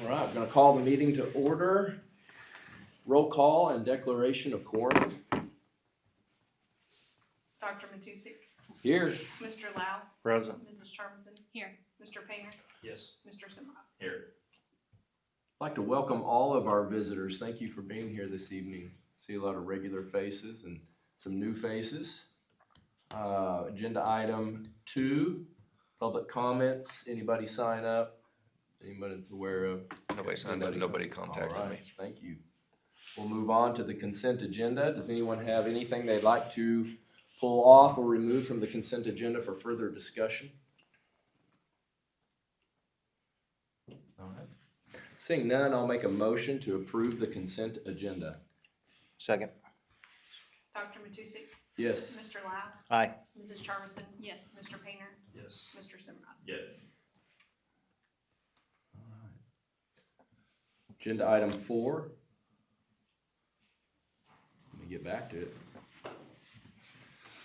All right, I'm going to call the meeting to order. Roll call and declaration of quorum. Dr. Matusik, Here. Mr. Lau, Present. Mrs. Charmison, here, Mr. Painter, Yes. Mr. Simrod. Here. I'd like to welcome all of our visitors. Thank you for being here this evening. See a lot of regular faces and some new faces. Agenda item 2, public comments. Anybody sign up? Anybody that's aware of? Nobody signed up, nobody contacted All right, me. thank you. We'll move on to the consent agenda. Does anyone have anything they'd like to pull off or remove from the consent agenda for further discussion? All right. Seeing none, I'll make a motion to approve the consent agenda. Second. Dr. Matusik, Yes. Mr. Lau, Aye. Mrs. Charmison, yes, Mr. Painter, Yes. Mr. Simrod. Yes. Agenda item 4. Let me get back to it.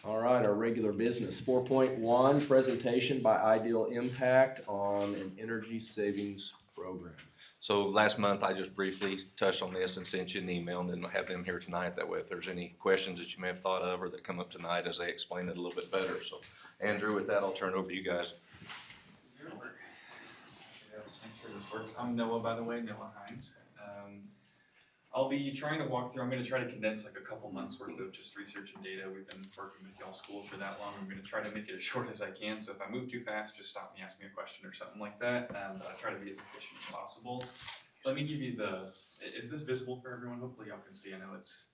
All right, our regular business. 4.1, presentation by Ideal Impact on an energy savings program. So last month, I just briefly touched on this and sent you an email, and then have them here tonight. That way, if there's any questions that you may have thought of or that come up tonight as they explain it a little bit better. So Andrew, with that, I'll turn it over to you guys. Let's make sure this works. I'm Noah, by the way, Noah Hines. I'll be trying to walk through, I'm gonna try to condense like a couple months worth of just research and data. We've been working with y'all school for that long. I'm gonna try to make it as short as I can. So if I move too fast, just stop me, ask me a question or something like that. And try to be as efficient as possible. Let me give you is this visible for everyone? Hopefully y'all can see. I know it's,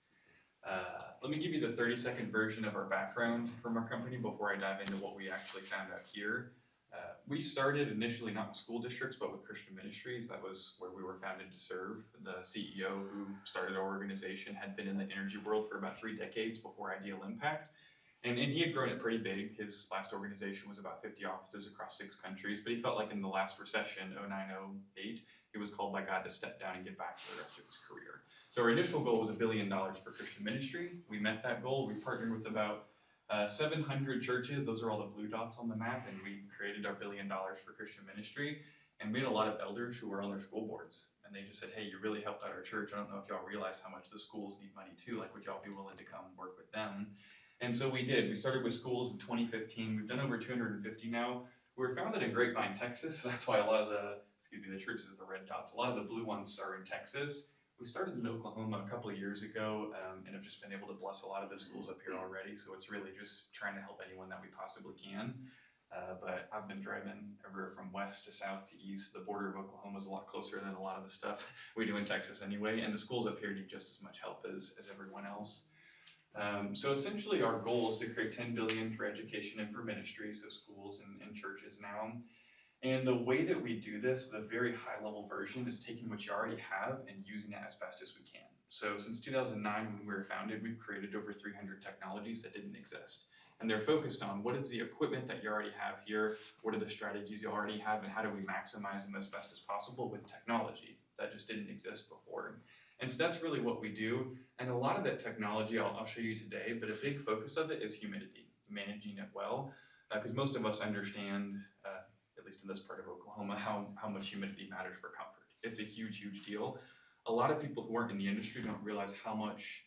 let me give you the 30-second version of our background from our company before I dive into what we actually found out here. We started initially not with school districts, but with Christian ministries. That was where we were founded to serve. The CEO who started our organization had been in the energy world for about 3 decades before Ideal Impact. And he had grown it pretty big. His last organization was about 50 offices across 6 countries, but he felt like in the last recession, 09-08, he was called by God to step down and get back to the rest of his career. So our initial goal was $1 billion for Christian ministry. We met that goal. We partnered with about 700 churches. Those are all the blue dots on the map, and we created our $1 billion for Christian ministry. And we had a lot of elders who were on their school boards, and they just said, hey, you really helped out our church. I don't know if y'all realize how much the schools need money too. Like, would y'all be willing to come work with them? And so we did. We started with schools in 2015. We've done over 250 now. We were founded in Grapevine, Texas. That's why a lot of the churches with the red dots, a lot of the blue ones are in Texas. We started in Oklahoma a couple of years ago, and have just been able to bless a lot of the schools up here already. So it's really just trying to help anyone that we possibly can. But I've been driving everywhere from west to south to east. The border of Oklahoma is a lot closer than a lot of the stuff we do in Texas anyway. And the schools up here need just as much help as everyone else. So essentially our goal is to create $10 billion for education and for ministry, so schools and churches now. And the way that we do this, the very high level version, is taking what you already have and using it as best as we can. So since 2009, when we were founded, we've created over 300 technologies that didn't exist. And they're focused on what is the equipment that you already have here, what are the strategies you already have, and how do we maximize them as best as possible with technology that just didn't exist before. And so that's really what we do. And a lot of that technology I'll show you today, but a big focus of it is humidity, managing it well, because most of us understand, at least in this part of Oklahoma, how much humidity matters for comfort. It's a huge, huge deal. A lot of people who aren't in the industry don't realize how much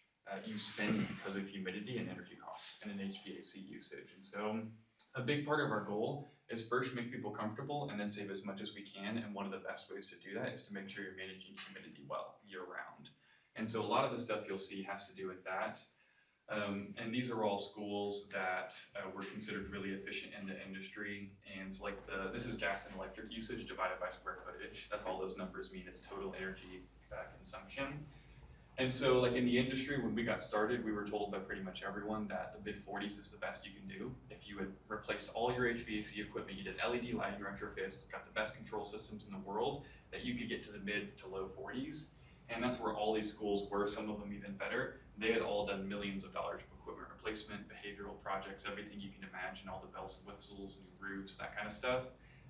you spend because of humidity and energy costs and an HVAC usage. And so a big part of our goal is first make people comfortable and then save as much as we can. And one of the best ways to do that is to make sure you're managing humidity well year round. And so a lot of the stuff you'll see has to do with that. And these are all schools that were considered really efficient in the industry. And so like this is gas and electric usage divided by square footage. That's all those numbers mean. It's total energy consumption. And so like in the industry, when we got started, we were told by pretty much everyone that the mid-40s is the best you can do. If you had replaced all your HVAC equipment, you did LED lighting retrofits, got the best control systems in the world, that you could get to the mid to low 40s. And that's where all these schools were, some of them even better. They had all done millions of dollars of equipment replacement, behavioral projects, everything you can imagine, all the bells and whistles, new roofs, that kind of stuff.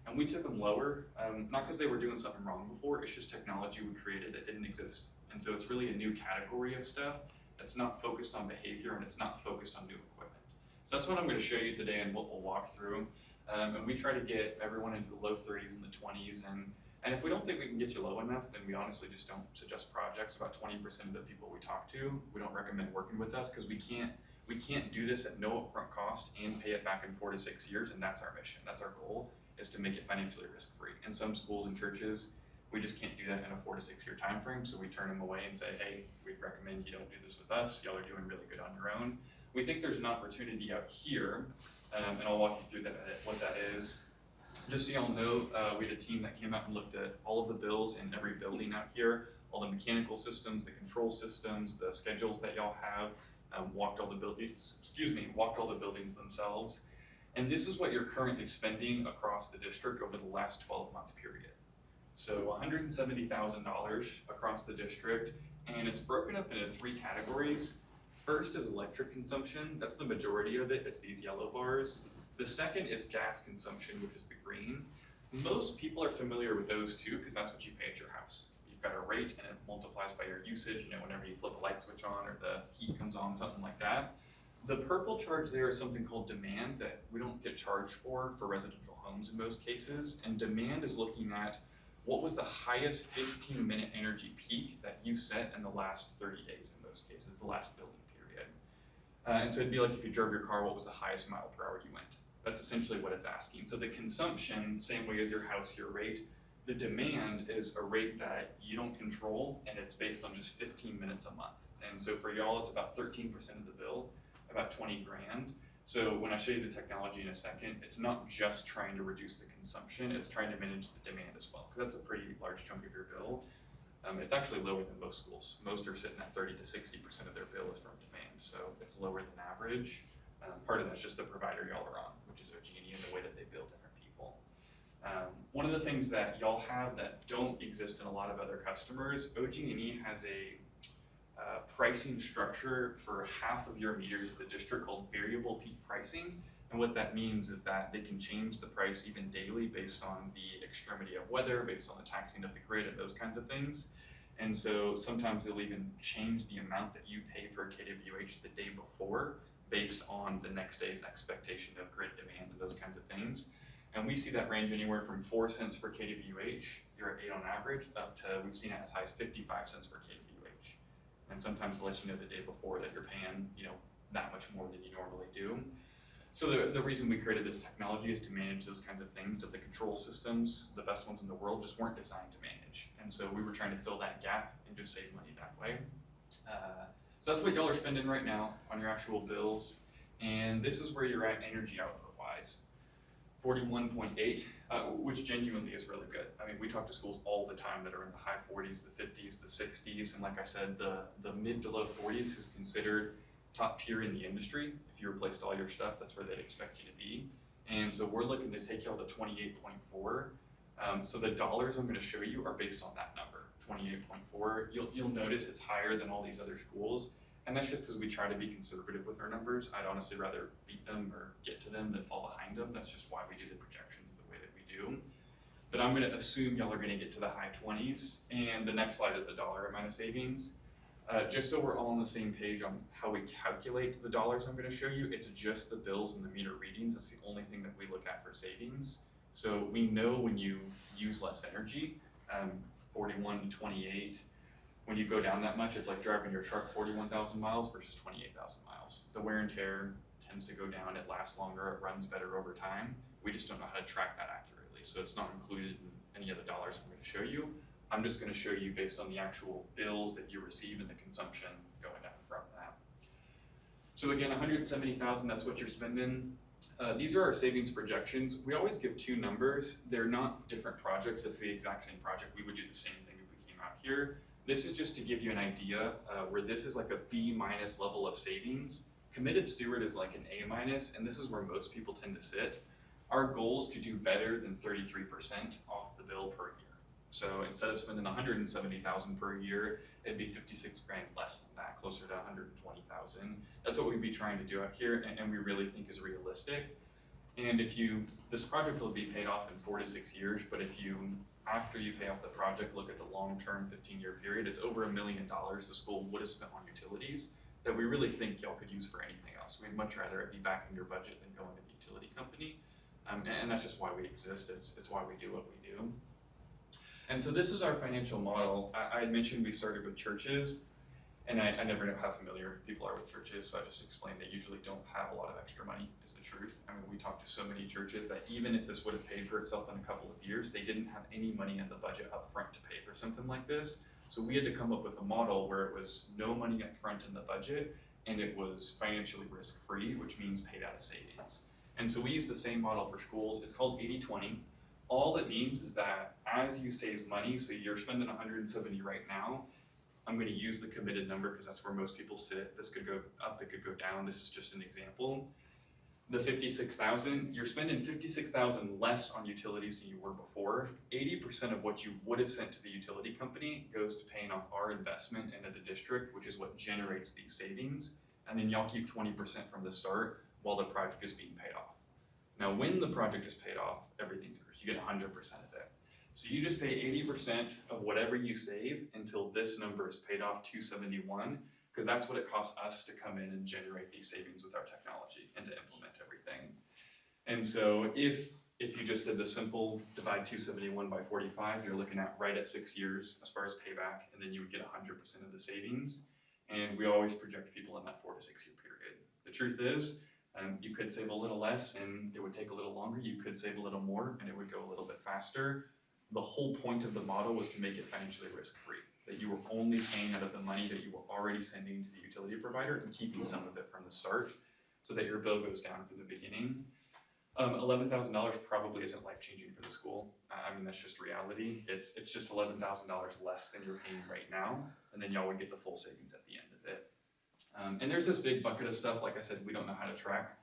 And we took them lower, not because they were doing something wrong before, it's just technology we created that didn't exist. And so it's really a new category of stuff that's not focused on behavior and it's not focused on new equipment. So that's what I'm going to show you today and what we'll walk through. And we try to get everyone into the low 30s and the 20s. And And if we don't think we can get you low enough, then we honestly just don't suggest projects. About 20% of the people we talk to, we don't recommend working with us because we can't do this at no upfront cost and pay it back in 4 to 6 years, and that's our mission. That's our goal, is to make it financially risk-free. And some schools and churches, we just can't do that in a 4 to 6 year time frame, so we turn them away and say, hey, we'd recommend you don't do this with us. Y'all are doing really good on your own. We think there's an opportunity out here, and I'll walk you through what that is. Just so y'all know, we had a team that came out and looked at all of the bills in every building out here, all the mechanical systems, the control systems, the schedules that y'all have, walked all the buildings themselves. And this is what you're currently spending across the district over the last 12-month period. So $170,000 across the district, and it's broken up into 3 categories. First is electric consumption. That's the majority of it. It's these yellow bars. The second is gas consumption, which is the green. Most people are familiar with those two because that's what you pay at your house. You've got a rate and it multiplies by your usage, whenever you flip a light switch on or the heat comes on, something like that. The purple charge there is something called demand that we don't get charged for residential homes in most cases. And demand is looking at what was the highest 15-minute energy peak that you set in the last 30 days in most cases, the last billing period. And so it'd be like if you drove your car, what was the highest mile per hour you went? That's essentially what it's asking. So the consumption, same way as your house, your rate. The demand is a rate that you don't control, and it's based on just 15 minutes a month. And so for y'all, it's about 13% of the bill, about 20 grand. So when I show you the technology in a second, it's not just trying to reduce the consumption, it's trying to manage the demand as well, because that's a pretty large chunk of your bill. It's actually lower than most schools. Most are sitting at 30 to 60% of their bill is from demand, so it's lower than average. Part of that's just the provider y'all are on, which is OG&E, and the way that they bill different people. One of the things that y'all have that don't exist in a lot of other customers, OG&E has a pricing structure for half of your meters of the district called variable peak pricing. And what that means is that they can change the price even daily based on the extremity of weather, based on the taxing of the grid and those kinds of things. And so sometimes they'll even change the amount that you pay per kWh the day before based on the next day's expectation of grid demand and those kinds of things. And we see that range anywhere from 4 cents per kWh, you're at 8 on average, up to, we've seen it as high as 55 cents per kWh. And sometimes they'll let you know the day before that you're paying, that much more than you normally do. So the reason we created this technology is to manage those kinds of things that the control systems, the best ones in the world, just weren't designed to manage. And so we were trying to fill that gap and just save money that way. So that's what y'all are spending right now on your actual bills. And this is where you're at energy output-wise. 41.8, which genuinely is really good. I mean, we talk to schools all the time that are in the high 40s, the 50s, the 60s, and like I said, the mid to low 40s is considered top tier in the industry. If you replaced all your stuff, that's where they'd expect you to be. And so we're looking to take y'all to 28.4. So the dollars I'm gonna show you are based on that number, 28.4. You'll notice it's higher than all these other schools. And that's just because we try to be conservative with our numbers. I'd honestly rather beat them or get to them than fall behind them. That's just why we do the projections the way that we do. But I'm gonna assume y'all are gonna get to the high 20s. And the next slide is the dollar amount of savings. Just so we're all on the same page on how we calculate the dollars I'm gonna show you, it's just the bills and the meter readings. That's the only thing that we look at for savings. So we know when you use less energy, 41 to 28, when you go down that much, it's like driving your truck 41,000 miles versus 28,000 miles. The wear and tear tends to go down, it lasts longer, it runs better over time. We just don't know how to track that accurately. So it's not included in any of the dollars I'm gonna show you. I'm just gonna show you based on the actual bills that you receive and the consumption going down from that. So again, 170,000, that's what you're spending. These are our savings projections. We always give 2 numbers. They're not different projects, it's the exact same project. We would do the same thing if we came out here. This is just to give you an idea where this is like a B- level of savings. Committed steward is like an A-, and this is where most people tend to sit. Our goal is to do better than 33% off the bill per year. So instead of spending 170,000 per year, it'd be 56 grand less than that, closer to 120,000. That's what we'd be trying to do out here, and we really think is realistic. And this project will be paid off in 4 to 6 years, but after you pay off the project, look at the long-term 15-year period, it's over $1 million the school would have spent on utilities that we really think y'all could use for anything else. We'd much rather it be back in your budget than going to the utility company. And that's just why we exist, it's why we do what we do. And so this is our financial model. I had mentioned we started with churches, and I never know how familiar people are with churches, so I just explained they usually don't have a lot of extra money, is the truth. I mean, we talked to so many churches that even if this would have paid for itself in a couple of years, they didn't have any money in the budget up front to pay for something like this. So we had to come up with a model where it was no money up front in the budget, and it was financially risk-free, which means paid out of savings. And so we use the same model for schools. It's called 80-20. All it means is that as you save money, so you're spending 170 right now, I'm gonna use the committed number because that's where most people sit. This could go up, it could go down. This is just an example. The 56,000, you're spending 56,000 less on utilities than you were before. 80% of what you would have sent to the utility company goes to paying off our investment into the district, which is what generates these savings. And then y'all keep 20% from the start while the project is being paid off. Now, when the project is paid off, everything's yours. You get 100% of it. So you just pay 80% of whatever you save until this number is paid off, 271, because that's what it costs us to come in and generate these savings with our technology and to implement everything. And so if you just did the simple divide 271 by 45, you're looking at right at 6 years as far as payback, and then you would get 100% of the savings. And we always project people in that 4 to 6 year period. The truth is, you could save a little less and it would take a little longer. You could save a little more and it would go a little bit faster. The whole point of the model was to make it financially risk-free, that you were only paying out of the money that you were already sending to the utility provider and keeping some of it from the start so that your bill goes down from the beginning. $11,000 probably isn't life-changing for the school. I mean, that's just reality. It's just $11,000 less than you're paying right now, and then y'all would get the full savings at the end of it. And there's this big bucket of stuff, like I said, we don't know how to track.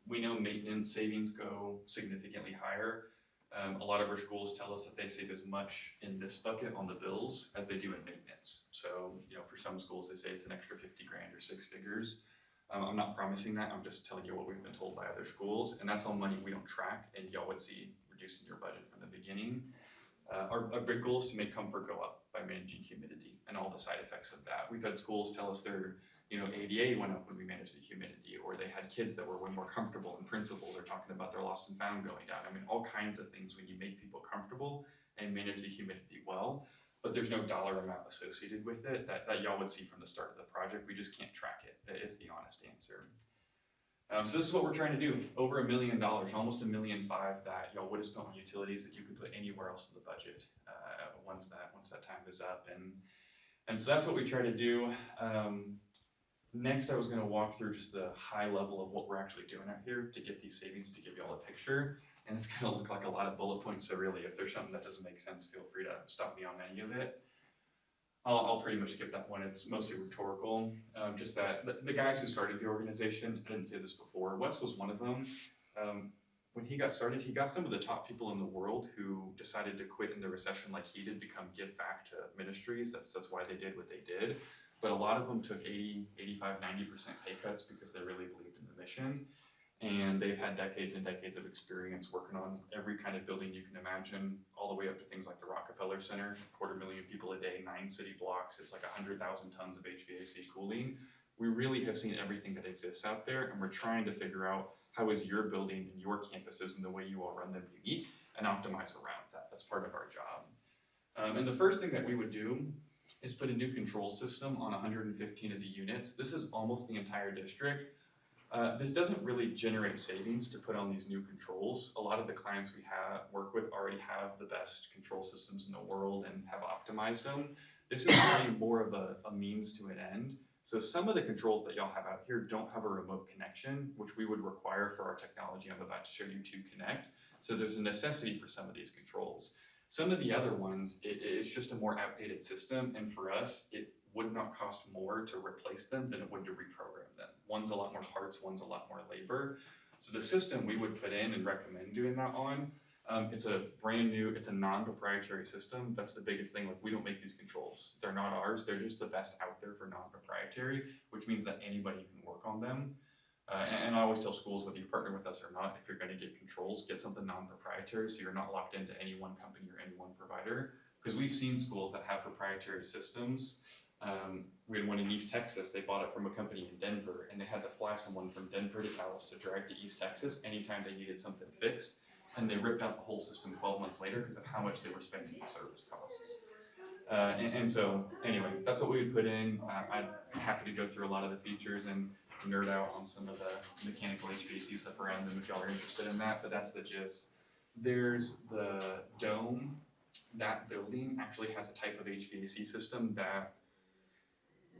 We know maintenance savings go significantly higher. A lot of our schools tell us that they save as much in this bucket on the bills as they do in maintenance. So, for some schools, they say it's an extra 50 grand or 6 figures. I'm not promising that, I'm just telling you what we've been told by other schools, and that's all money we don't track, and y'all would see reducing your budget from the beginning. Our big goal is to make comfort go up by managing humidity and all the side effects of that. We've had schools tell us their ADA went up when we managed the humidity, or they had kids that were way more comfortable, and principals are talking about their lost and found going down. I mean, all kinds of things when you make people comfortable and manage the humidity well, but there's no dollar amount associated with it that y'all would see from the start of the project. We just can't track it, is the honest answer. So this is what we're trying to do. Over $1 million, almost $1.5 million that y'all would have spent on utilities that you could put anywhere else in the budget once that time is up. And so that's what we try to do. Next, I was going to walk through just the high level of what we're actually doing out here to get these savings, to give you all a picture. And it's going to look like a lot of bullet points, so really, if there's something that doesn't make sense, feel free to stop me on any of it. I'll pretty much skip that one. It's mostly rhetorical. Just that the guys who started the organization, I didn't say this before, Wes was one of them. When he got started, he got some of the top people in the world who decided to quit in the recession like he did, give back to ministries. That's why they did what they did. But a lot of them took 80, 85, 90% pay cuts because they really believed in the mission. And they've had decades and decades of experience working on every kind of building you can imagine, all the way up to things like the Rockefeller Center, 250,000 people a day, 9 city blocks. It's like 100,000 tons of HVAC cooling. We really have seen everything that exists out there, and we're trying to figure out how is your building and your campuses and the way you all run them unique and optimize around that. That's part of our job. And the first thing that we would do is put a new control system on 115 of the units. This is almost the entire district. This doesn't really generate savings to put on these new controls. A lot of the clients we work with already have the best control systems in the world and have optimized them. This is really more of a means to an end. So some of the controls that y'all have out here don't have a remote connection, which we would require for our technology I'm about to show you to connect. So there's a necessity for some of these controls. Some of the other ones, it's just a more outdated system, and for us, it would not cost more to replace them than it would to reprogram them. One's a lot more parts, one's a lot more labor. So the system we would put in and recommend doing that on, it's a brand new, it's a non-proprietary system. That's the biggest thing. Like, we don't make these controls. They're not ours. They're just the best out there for non-proprietary, which means that anybody can work on them. And I always tell schools, whether you partner with us or not, if you're going to get controls, get something non-proprietary so you're not locked into any one company or any one provider. Because we've seen schools that have proprietary systems. We had one in East Texas. They bought it from a company in Denver, and they had to fly someone from Denver to Dallas to drive to East Texas anytime they needed something fixed. and they ripped out the whole system 12 months later because of how much they were spending in service costs. And so anyway, that's what we would put in. I'm happy to go through a lot of the features and nerd out on some of the mechanical HVAC stuff around them if y'all are interested in that, but that's the gist. There's the dome. That building actually has a type of HVAC system that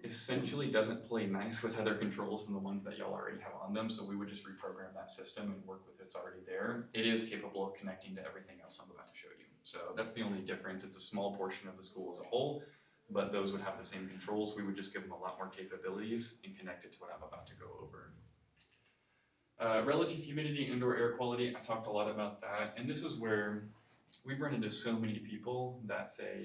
essentially doesn't play nice with other controls than the ones that y'all already have on them, so we would just reprogram that system and work with what's already there. It is capable of connecting to everything else I'm about to show you. So that's the only difference. It's a small portion of the school as a whole, but those would have the same controls. We would just give them a lot more capabilities and connect it to what I'm about to go over. Relative humidity, indoor air quality, I talked a lot about that, and this is where we've run into so many people that say,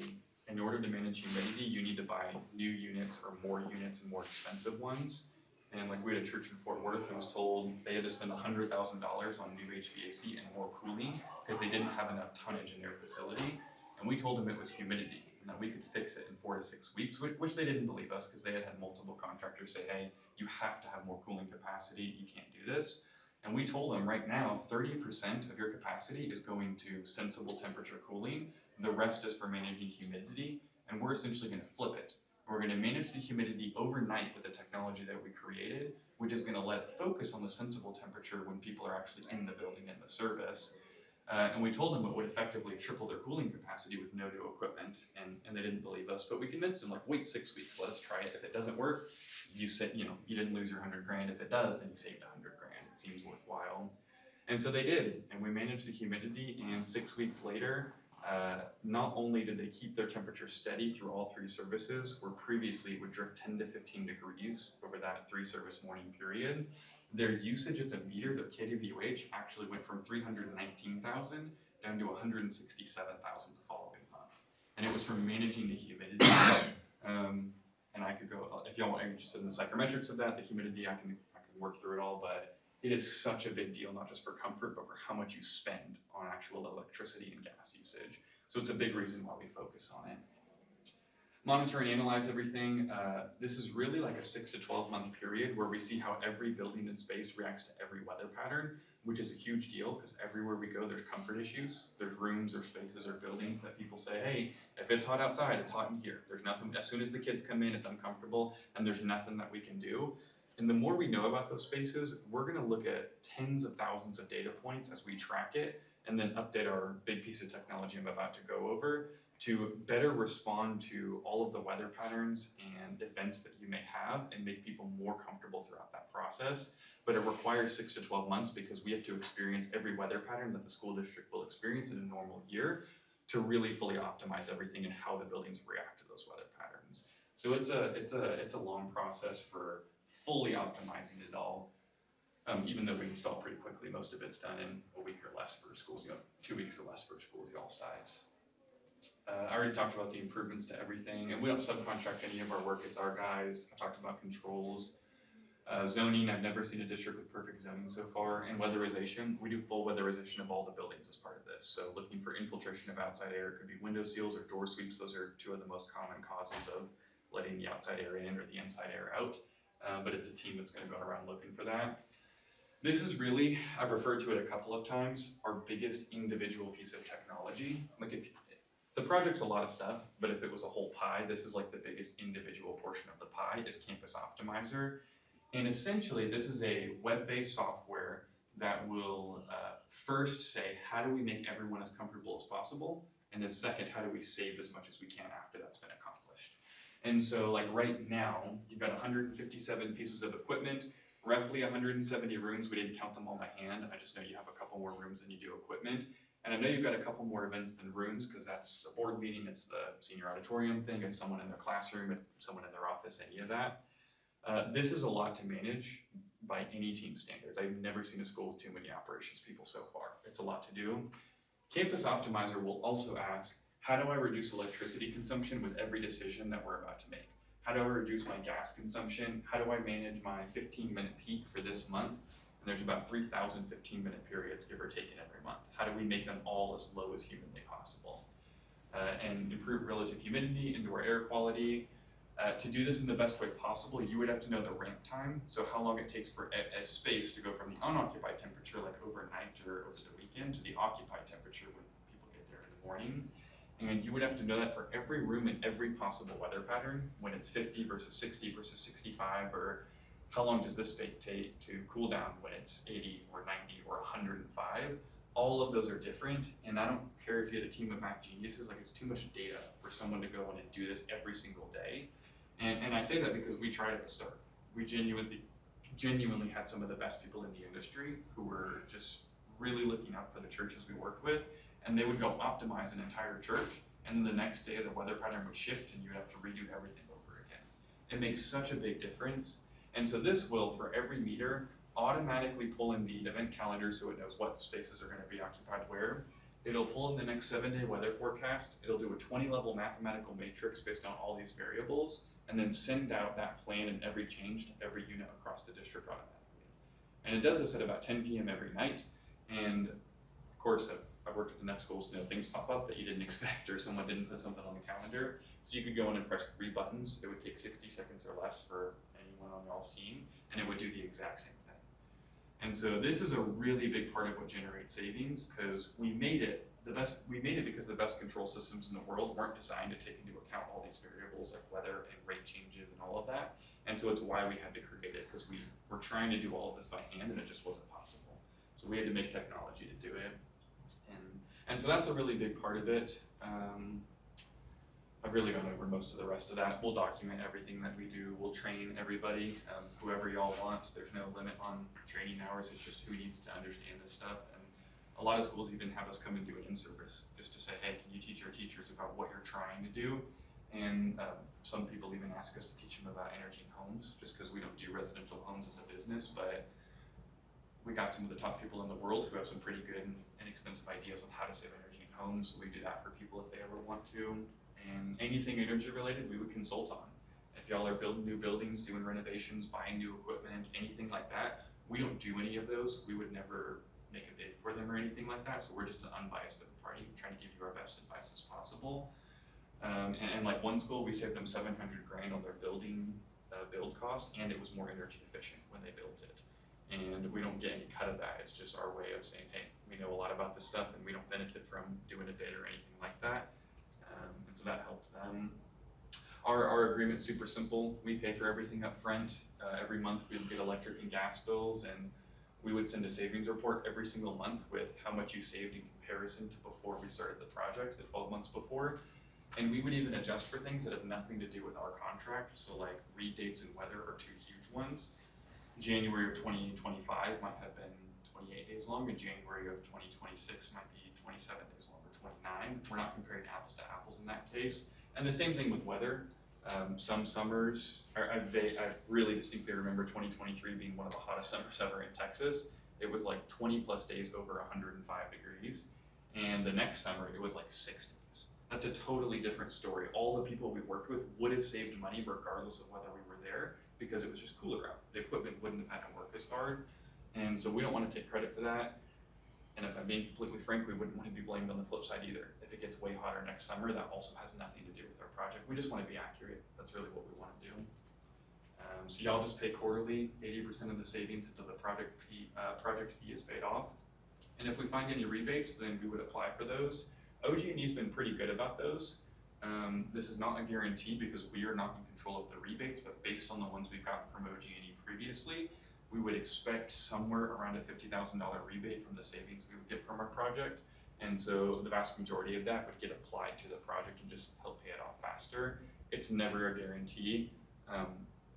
in order to manage humidity, you need to buy new units or more units and more expensive ones. And like we had a church in Fort Worth and was told they had to spend $100,000 on new HVAC and more cooling because they didn't have enough tonnage in their facility. And we told them it was humidity and that we could fix it in 4 to 6 weeks, which they didn't believe us because they had had multiple contractors say, hey, you have to have more cooling capacity, you can't do this. And we told them right now, 30% of your capacity is going to sensible temperature cooling. The rest is for managing humidity, and we're essentially going to flip it. We're going to manage the humidity overnight with the technology that we created, which is going to let it focus on the sensible temperature when people are actually in the building in the service. And we told them it would effectively triple their cooling capacity with no new equipment, and they didn't believe us. But we convinced them, like, wait 6 weeks, let us try it. If it doesn't work, you said, you didn't lose your $100,000. If it does, then you saved $100,000. It seems worthwhile. And so they did, and we managed the humidity, and 6 weeks later, not only did they keep their temperature steady through all 3 services, where previously it would drift 10 to 15 degrees over that 3-service morning period, their usage at the meter, their KWH, actually went from 319,000 down to 167,000 the following month. And it was from managing the humidity. And I could go, if y'all are interested in the psychrometrics of that, the humidity, I can work through it all, but it is such a big deal, not just for comfort, but for how much you spend on actual electricity and gas usage. So it's a big reason why we focus on it. Monitor and analyze everything. This is really like a 6 to 12 month period where we see how every building and space reacts to every weather pattern, which is a huge deal because everywhere we go, there's comfort issues. There's rooms or spaces or buildings that people say, hey, if it's hot outside, it's hot in here. There's nothing, as soon as the kids come in, it's uncomfortable and there's nothing that we can do. And the more we know about those spaces, we're gonna look at tens of thousands of data points as we track it and then update our big piece of technology I'm about to go over to better respond to all of the weather patterns and events that you may have and make people more comfortable throughout that process. But it requires 6 to 12 months because we have to experience every weather pattern that the school district will experience in a normal year to really fully optimize everything and how the buildings react to those weather patterns. So it's a long process for fully optimizing it all. Even though we install pretty quickly, most of it's done in a week or less for schools, 2 weeks or less for schools y'all size. I already talked about the improvements to everything, and we don't subcontract any of our work, it's our guys. I talked about controls. Zoning, I've never seen a district with perfect zoning so far, and weatherization. We do full weatherization of all the buildings as part of this. So looking for infiltration of outside air, it could be window seals or door sweeps. Those are 2 of the most common causes of letting the outside air in or the inside air out. But it's a team that's gonna go around looking for that. This is really, I've referred to it a couple of times, our biggest individual piece of technology. Like the project's a lot of stuff, but if it was a whole pie, this is like the biggest individual portion of the pie is Campus Optimizer. And essentially, this is a web-based software that will first say, how do we make everyone as comfortable as possible? And then second, how do we save as much as we can after that's been accomplished? And so like right now, you've got 157 pieces of equipment, roughly 170 rooms. We didn't count them all by hand. I just know you have a couple more rooms than you do equipment. And I know you've got a couple more events than rooms because that's a board meeting, it's the senior auditorium thing, it's someone in their classroom, it's someone in their office, any of that. This is a lot to manage by any team standards. I've never seen a school with too many operations people so far. It's a lot to do. Campus Optimizer will also ask, how do I reduce electricity consumption with every decision that we're about to make? How do I reduce my gas consumption? How do I manage my 15-minute peak for this month? And there's about 3,000 15-minute periods, give or take, in every month. How do we make them all as low as humanly possible? And improve relative humidity, indoor air quality. To do this in the best way possible, you would have to know the ramp time, so how long it takes for a space to go from the unoccupied temperature, like overnight or over the weekend, to the occupied temperature when people get there in the morning. And you would have to know that for every room in every possible weather pattern, when it's 50 versus 60 versus 65, or how long does this space take to cool down when it's 80 or 90 or 105. All of those are different, and I don't care if you had a team of math geniuses, like it's too much data for someone to go in and do this every single day. And I say that because we tried at the start. We genuinely had some of the best people in the industry who were just really looking out for the churches we worked with, and they would go optimize an entire church, and then the next day the weather pattern would shift and you would have to redo everything over again. It makes such a big difference. And so this will, for every meter, automatically pull in the event calendar so it knows what spaces are going to be occupied where. It'll pull in the next 7-day weather forecast. It'll do a 20-level mathematical matrix based on all these variables, and then send out that plan and every change to every unit across the district automatically. And it does this at about 10 p.m. every night. And of course, I've worked with enough schools to know things pop up that you didn't expect, or someone didn't put something on the calendar. So you could go in and press 3 buttons. It would take 60 seconds or less for anyone on y'all's team, and it would do the exact same thing. And so this is a really big part of what generates savings, because we made it because the best control systems in the world weren't designed to take into account all these variables like weather and rate changes and all of that. And so it's why we had to create it, because we were trying to do all of this by hand and it just wasn't possible. So we had to make technology to do it. And so that's a really big part of it. I've really gone over most of the rest of that. We'll document everything that we do. We'll train everybody, whoever y'all want. There's no limit on training hours. It's just who needs to understand this stuff. And a lot of schools even have us come and do an in-service just to say, hey, can you teach our teachers about what you're trying to do? And some people even ask us to teach them about energy in homes, just because we don't do residential homes as a business, but we got some of the top people in the world who have some pretty good and inexpensive ideas on how to save energy in homes. So we do that for people if they ever want to. And anything energy related, we would consult on. If y'all are building new buildings, doing renovations, buying new equipment, anything like that, we don't do any of those. We would never make a bid for them or anything like that. So we're just an unbiased third party trying to give you our best advice as possible. And like one school, we saved them $700 grand on their building build cost, and it was more energy efficient when they built it. And we don't get any cut of that. It's just our way of saying, hey, we know a lot about this stuff and we don't benefit from doing a bid or anything like that. And so that helped them. Our agreement's super simple. We pay for everything up front. Every month we would get electric and gas bills, and we would send a savings report every single month with how much you saved in comparison to before we started the project, the 12 months before. And we would even adjust for things that have nothing to do with our contract. So like read dates and weather are two huge ones. January of 2025 might have been 28 days long, and January of 2026 might be 27 days long, or 29. We're not comparing apples to apples in that case. And the same thing with weather. Some summers, I really distinctly remember 2023 being one of the hottest summers ever in Texas. It was like 20 plus days over 105 degrees. And the next summer, it was like 60s. That's a totally different story. All the people we worked with would have saved money regardless of whether we were there, because it was just cooler out. The equipment wouldn't have had to work as hard. And so we don't want to take credit for that. And if I'm being completely frank, we wouldn't want to be blamed on the flip side either. If it gets way hotter next summer, that also has nothing to do with our project. We just want to be accurate. That's really what we want to do. So y'all just pay quarterly. 80% of the savings until the project fee is paid off. And if we find any rebates, then we would apply for those. OG&E's been pretty good about those. This is not a guarantee because we are not in control of the rebates, but based on the ones we've gotten from OG&E previously, we would expect somewhere around a $50,000 rebate from the savings we would get from our project. And so the vast majority of that would get applied to the project and just help pay it off faster. It's never a guarantee.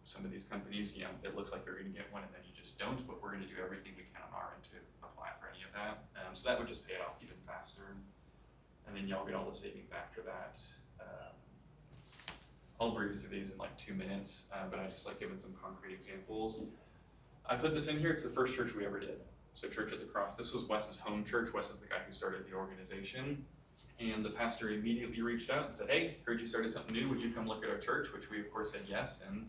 Some of these companies, it looks like you're gonna get one and then you just don't, but we're gonna do everything we can on our end to apply for any of that. So that would just pay it off even faster. And then y'all get all the savings after that. I'll breeze through these in like 2 minutes, but I just like giving some concrete examples. I put this in here, it's the first church we ever did. So Church at the Cross, this was Wes's home church. Wes is the guy who started the organization. And the pastor immediately reached out and said, hey, heard you started something new, would you come look at our church? Which we of course said yes. And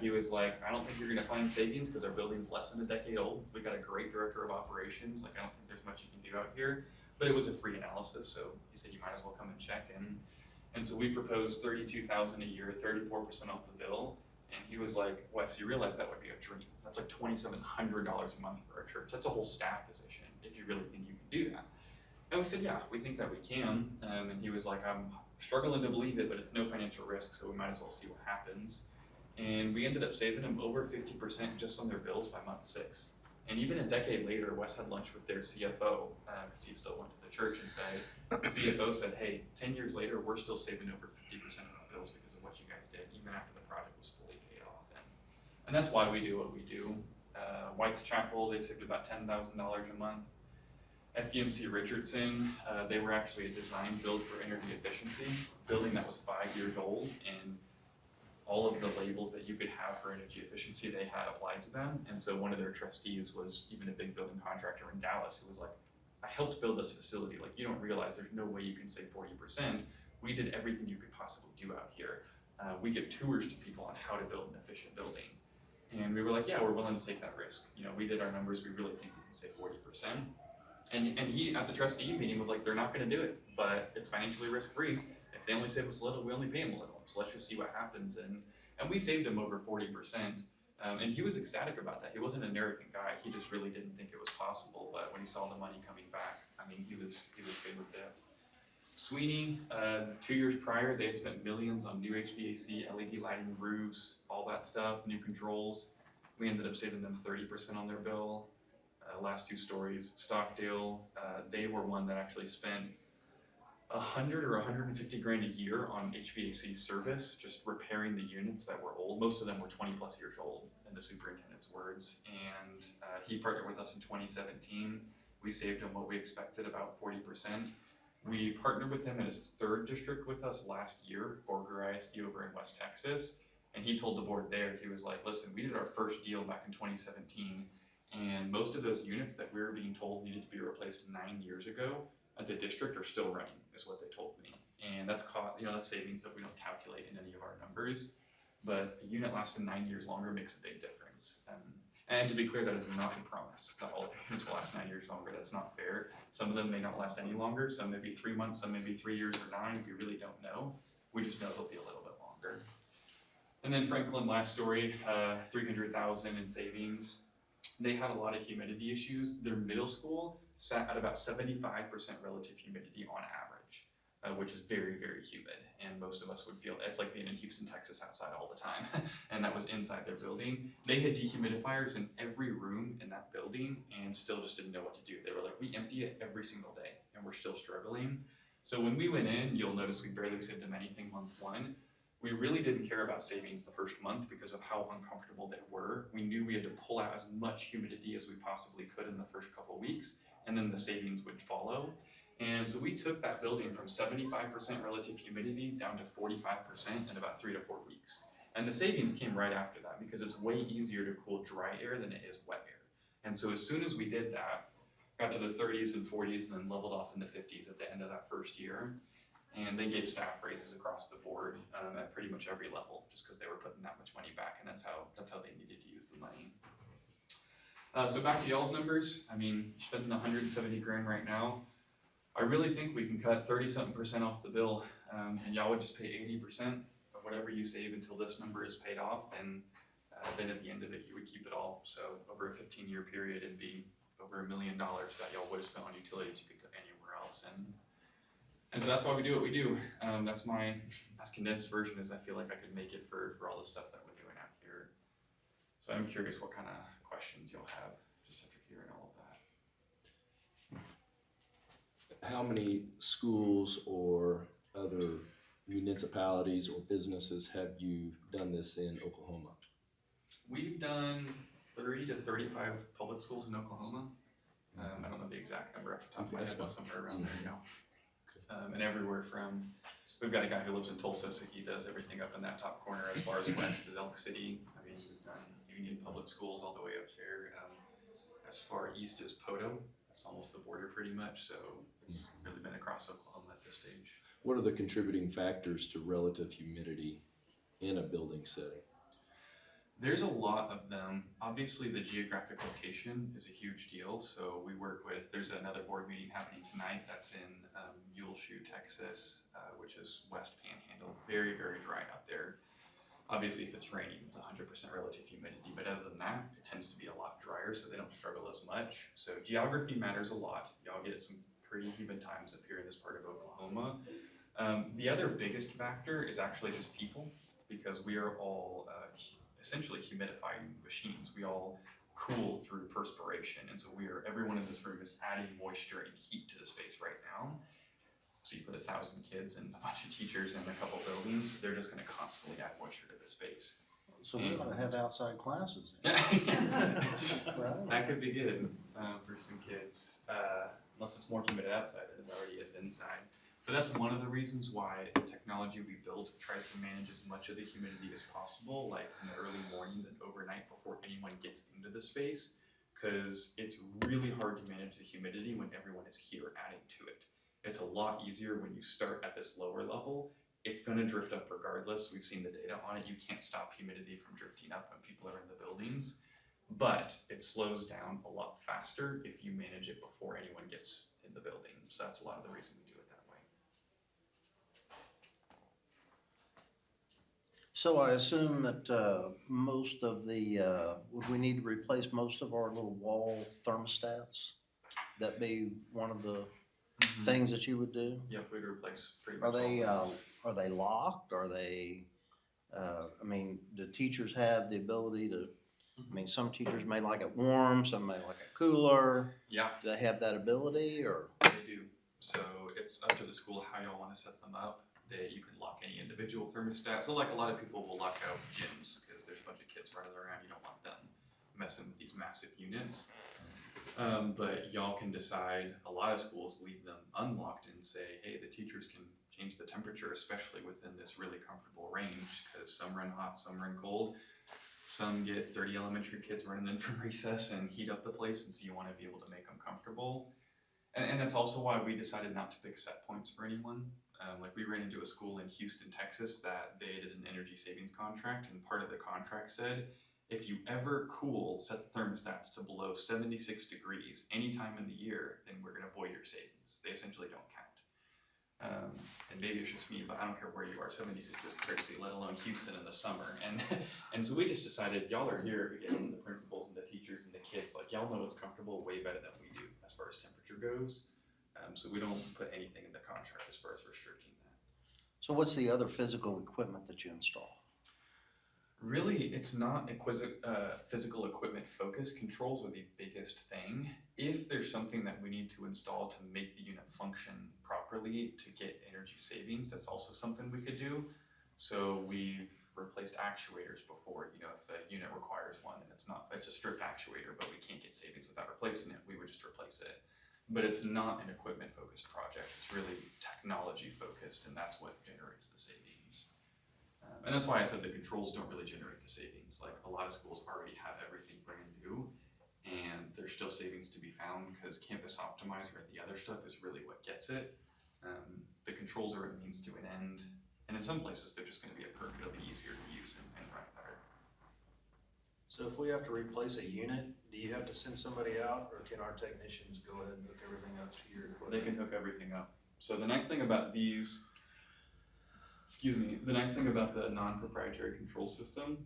he was like, I don't think you're gonna find savings because our building's less than a decade old. We got a great director of operations. Like, I don't think there's much you can do out here. But it was a free analysis, so he said you might as well come and check. And so we proposed $32,000 a year, 34% off the bill. And he was like, Wes, you realize that would be a dream. That's like $2,700 a month for our church. That's a whole staff position if you really think you can do that. And we said, yeah, we think that we can. And he was like, I'm struggling to believe it, but it's no financial risk, so we might as well see what happens. And we ended up saving them over 50% just on their bills by month 6. And even a decade later, Wes had lunch with their CFO, because he still went to the church, and said, the CFO said, hey, 10 years later, we're still saving over 50% of our bills because of what you guys did, even after the project was fully paid off. And that's why we do what we do. White's Chapel, they saved about $10,000 a month. FEMC Richardson, they were actually a design build for energy efficiency, building that was 5 years old, and all of the labels that you could have for energy efficiency they had applied to them. And so one of their trustees was even a big building contractor in Dallas who was like, I helped build this facility, like you don't realize there's no way you can save 40%. We did everything you could possibly do out here. We give tours to people on how to build an efficient building. And we were like, yeah, we're willing to take that risk. You know, we did our numbers, we really think we can save 40%. And he, at the trustee meeting, was like, they're not gonna do it, but it's financially risk-free. If they only save us a little, we only pay them a little. So let's just see what happens. And we saved him over 40%. And he was ecstatic about that. He wasn't an arrogant guy. He just really didn't think it was possible. But when he saw the money coming back, I mean, he was good with it. Sweeney, 2 years prior, they had spent millions on new HVAC, LED lighting, roofs, all that stuff, new controls. We ended up saving them 30% on their bill. Last 2 stories, Stockdale, they were one that actually spent $100 or $150 a year on HVAC service, just repairing the units that were old. Most of them were 20 plus years old, in the superintendent's words. And he partnered with us in 2017. We saved him what we expected, about 40%. We partnered with him in his 3rd district with us last year, Borger ISD over in West Texas. And he told the board there, he was like, listen, we did our first deal back in 2017. And most of those units that we were being told needed to be replaced 9 years ago at the district are still running, is what they told me. And that's that's savings that we don't calculate in any of our numbers. But a unit lasting 9 years longer makes a big difference. And to be clear, that is not a promise that all of units will last 9 years longer. That's not fair. Some of them may not last any longer. Some may be 3 months, some may be 3 years or 9. We really don't know. We just know they'll be a little bit longer. And then Franklin, last story, $300,000 in savings. They had a lot of humidity issues. Their middle school sat at about 75% relative humidity on average, which is very, very humid. And most of us would feel, it's like being in Houston, Texas outside all the time. And that was inside their building. They had dehumidifiers in every room in that building and still just didn't know what to do. They were like, we empty it every single day and we're still struggling. So when we went in, you'll notice we barely saved them anything month 1. We really didn't care about savings the first month because of how uncomfortable they were. We knew we had to pull out as much humidity as we possibly could in the first couple weeks, and then the savings would follow. And so we took that building from 75% relative humidity down to 45% in about 3 to 4 weeks. And the savings came right after that because it's way easier to cool dry air than it is wet air. And so as soon as we did that, got to the 30s and 40s and then leveled off in the 50s at the end of that first year. And they gave staff raises across the board at pretty much every level, just because they were putting that much money back, and that's how they needed to use the money. So back to y'all's numbers. I mean, you're spending $170,000 right now. I really think we can cut 30-something% off the bill, and y'all would just pay 80% of whatever you save until this number is paid off, and then at the end of it, you would keep it all. So over a 15-year period, it'd be over $1 million that y'all would have spent on utilities you could put anywhere else. And so that's why we do what we do. That's my condensed version, is I feel like I could make it for all the stuff that we're doing out here. So I'm curious what kind of questions you'll have just after hearing all of that. How many schools or other municipalities or businesses have you done this in Oklahoma? We've done 30 to 35 public schools in Oklahoma. I don't know the exact number off the top of my head, but somewhere around there now. And everywhere from, we've got a guy who lives in Tulsa, so he does everything up in that top corner as far as west as Elk City. I mean, he's done Union Public Schools all the way up there. As far east as Poto, that's almost the border pretty much, so it's really been across Oklahoma at this stage. What are the contributing factors to relative humidity in a building setting? There's a lot of them. Obviously, the geographic location is a huge deal. So we work with, there's another board meeting happening tonight that's in Muleshoe, Texas, which is West Panhandle. Very, very dry out there. Obviously, if it's raining, it's 100% relative humidity. But other than that, it tends to be a lot drier, so they don't struggle as much. So geography matters a lot. Y'all get some pretty humid times up here in this part of Oklahoma. The other biggest factor is actually just people, because we are all essentially humidifying machines. We all cool through perspiration, and so everyone in this room is adding moisture and heat to the space right now. So you put 1,000 kids and a bunch of teachers in a couple buildings, they're just gonna constantly add moisture to the space. So we're gonna have outside classes. That Right. could be good for some kids, unless it's more humid outside than it already is inside. But that's one of the reasons why the technology we built tries to manage as much of the humidity as possible, like in the early mornings and overnight before anyone gets into the space, because it's really hard to manage the humidity when everyone is here adding to it. It's a lot easier when you start at this lower level. It's gonna drift up regardless. We've seen the data on it. You can't stop humidity from drifting up when people are in the buildings, but it slows down a lot faster if you manage it before anyone gets in the building. So that's a lot of the reason we do it that way. So I assume that most of the, would we need to replace most of our little wall thermostats? That be one of the things that you would do? Yep, we'd replace pretty Are much they, all those. are they locked? Are they, I mean, do teachers have the ability to, I mean, some teachers may like it warm, some may like it cooler. Yeah, Do they have that ability or? they do. So it's up to the school how y'all wanna set them up. You can lock any individual thermostat. So like a lot of people will lock out gyms because there's a bunch of kids running around. You don't want them messing with these massive units. But y'all can decide, a lot of schools leave them unlocked and say, hey, the teachers can change the temperature, especially within this really comfortable range, because some run hot, some run cold. Some get 30 elementary kids running in from recess and heat up the place, and so you want to be able to make them comfortable. And that's also why we decided not to pick set points for anyone. Like we ran into a school in Houston, Texas that they did an energy savings contract, and part of the contract said, if you ever set the thermostats to below 76 degrees anytime in the year, then we're gonna void your savings. They essentially don't count. And maybe it's just me, but I don't care where you are, 76 is crazy, let alone Houston in the summer. And so we just decided, y'all are here, again, the principals and the teachers and the kids, like y'all know what's comfortable way better than we do as far as temperature goes. So we don't put anything in the contract as far as restricting that. So what's the other physical equipment that you install? Really, it's not physical equipment focused. Controls are the biggest thing. If there's something that we need to install to make the unit function properly to get energy savings, that's also something we could do. So we've replaced actuators before. You know, if a unit requires one and it's a stripped actuator, but we can't get savings without replacing it, we would just replace it. But it's not an equipment focused project. It's really technology focused, and that's what generates the savings. And that's why I said the controls don't really generate the savings. Like a lot of schools already have everything brand new, and there's still savings to be found because Campus Optimizer and the other stuff is really what gets it. The controls are a means to an end, and in some places they're just going to be a perk. It'll be easier to use and run better. So if we have to replace a unit, do you have to send somebody out, or can our technicians go ahead and hook everything up to your equipment? They can hook everything up. So the nice thing about these, the nice thing about the non-proprietary control system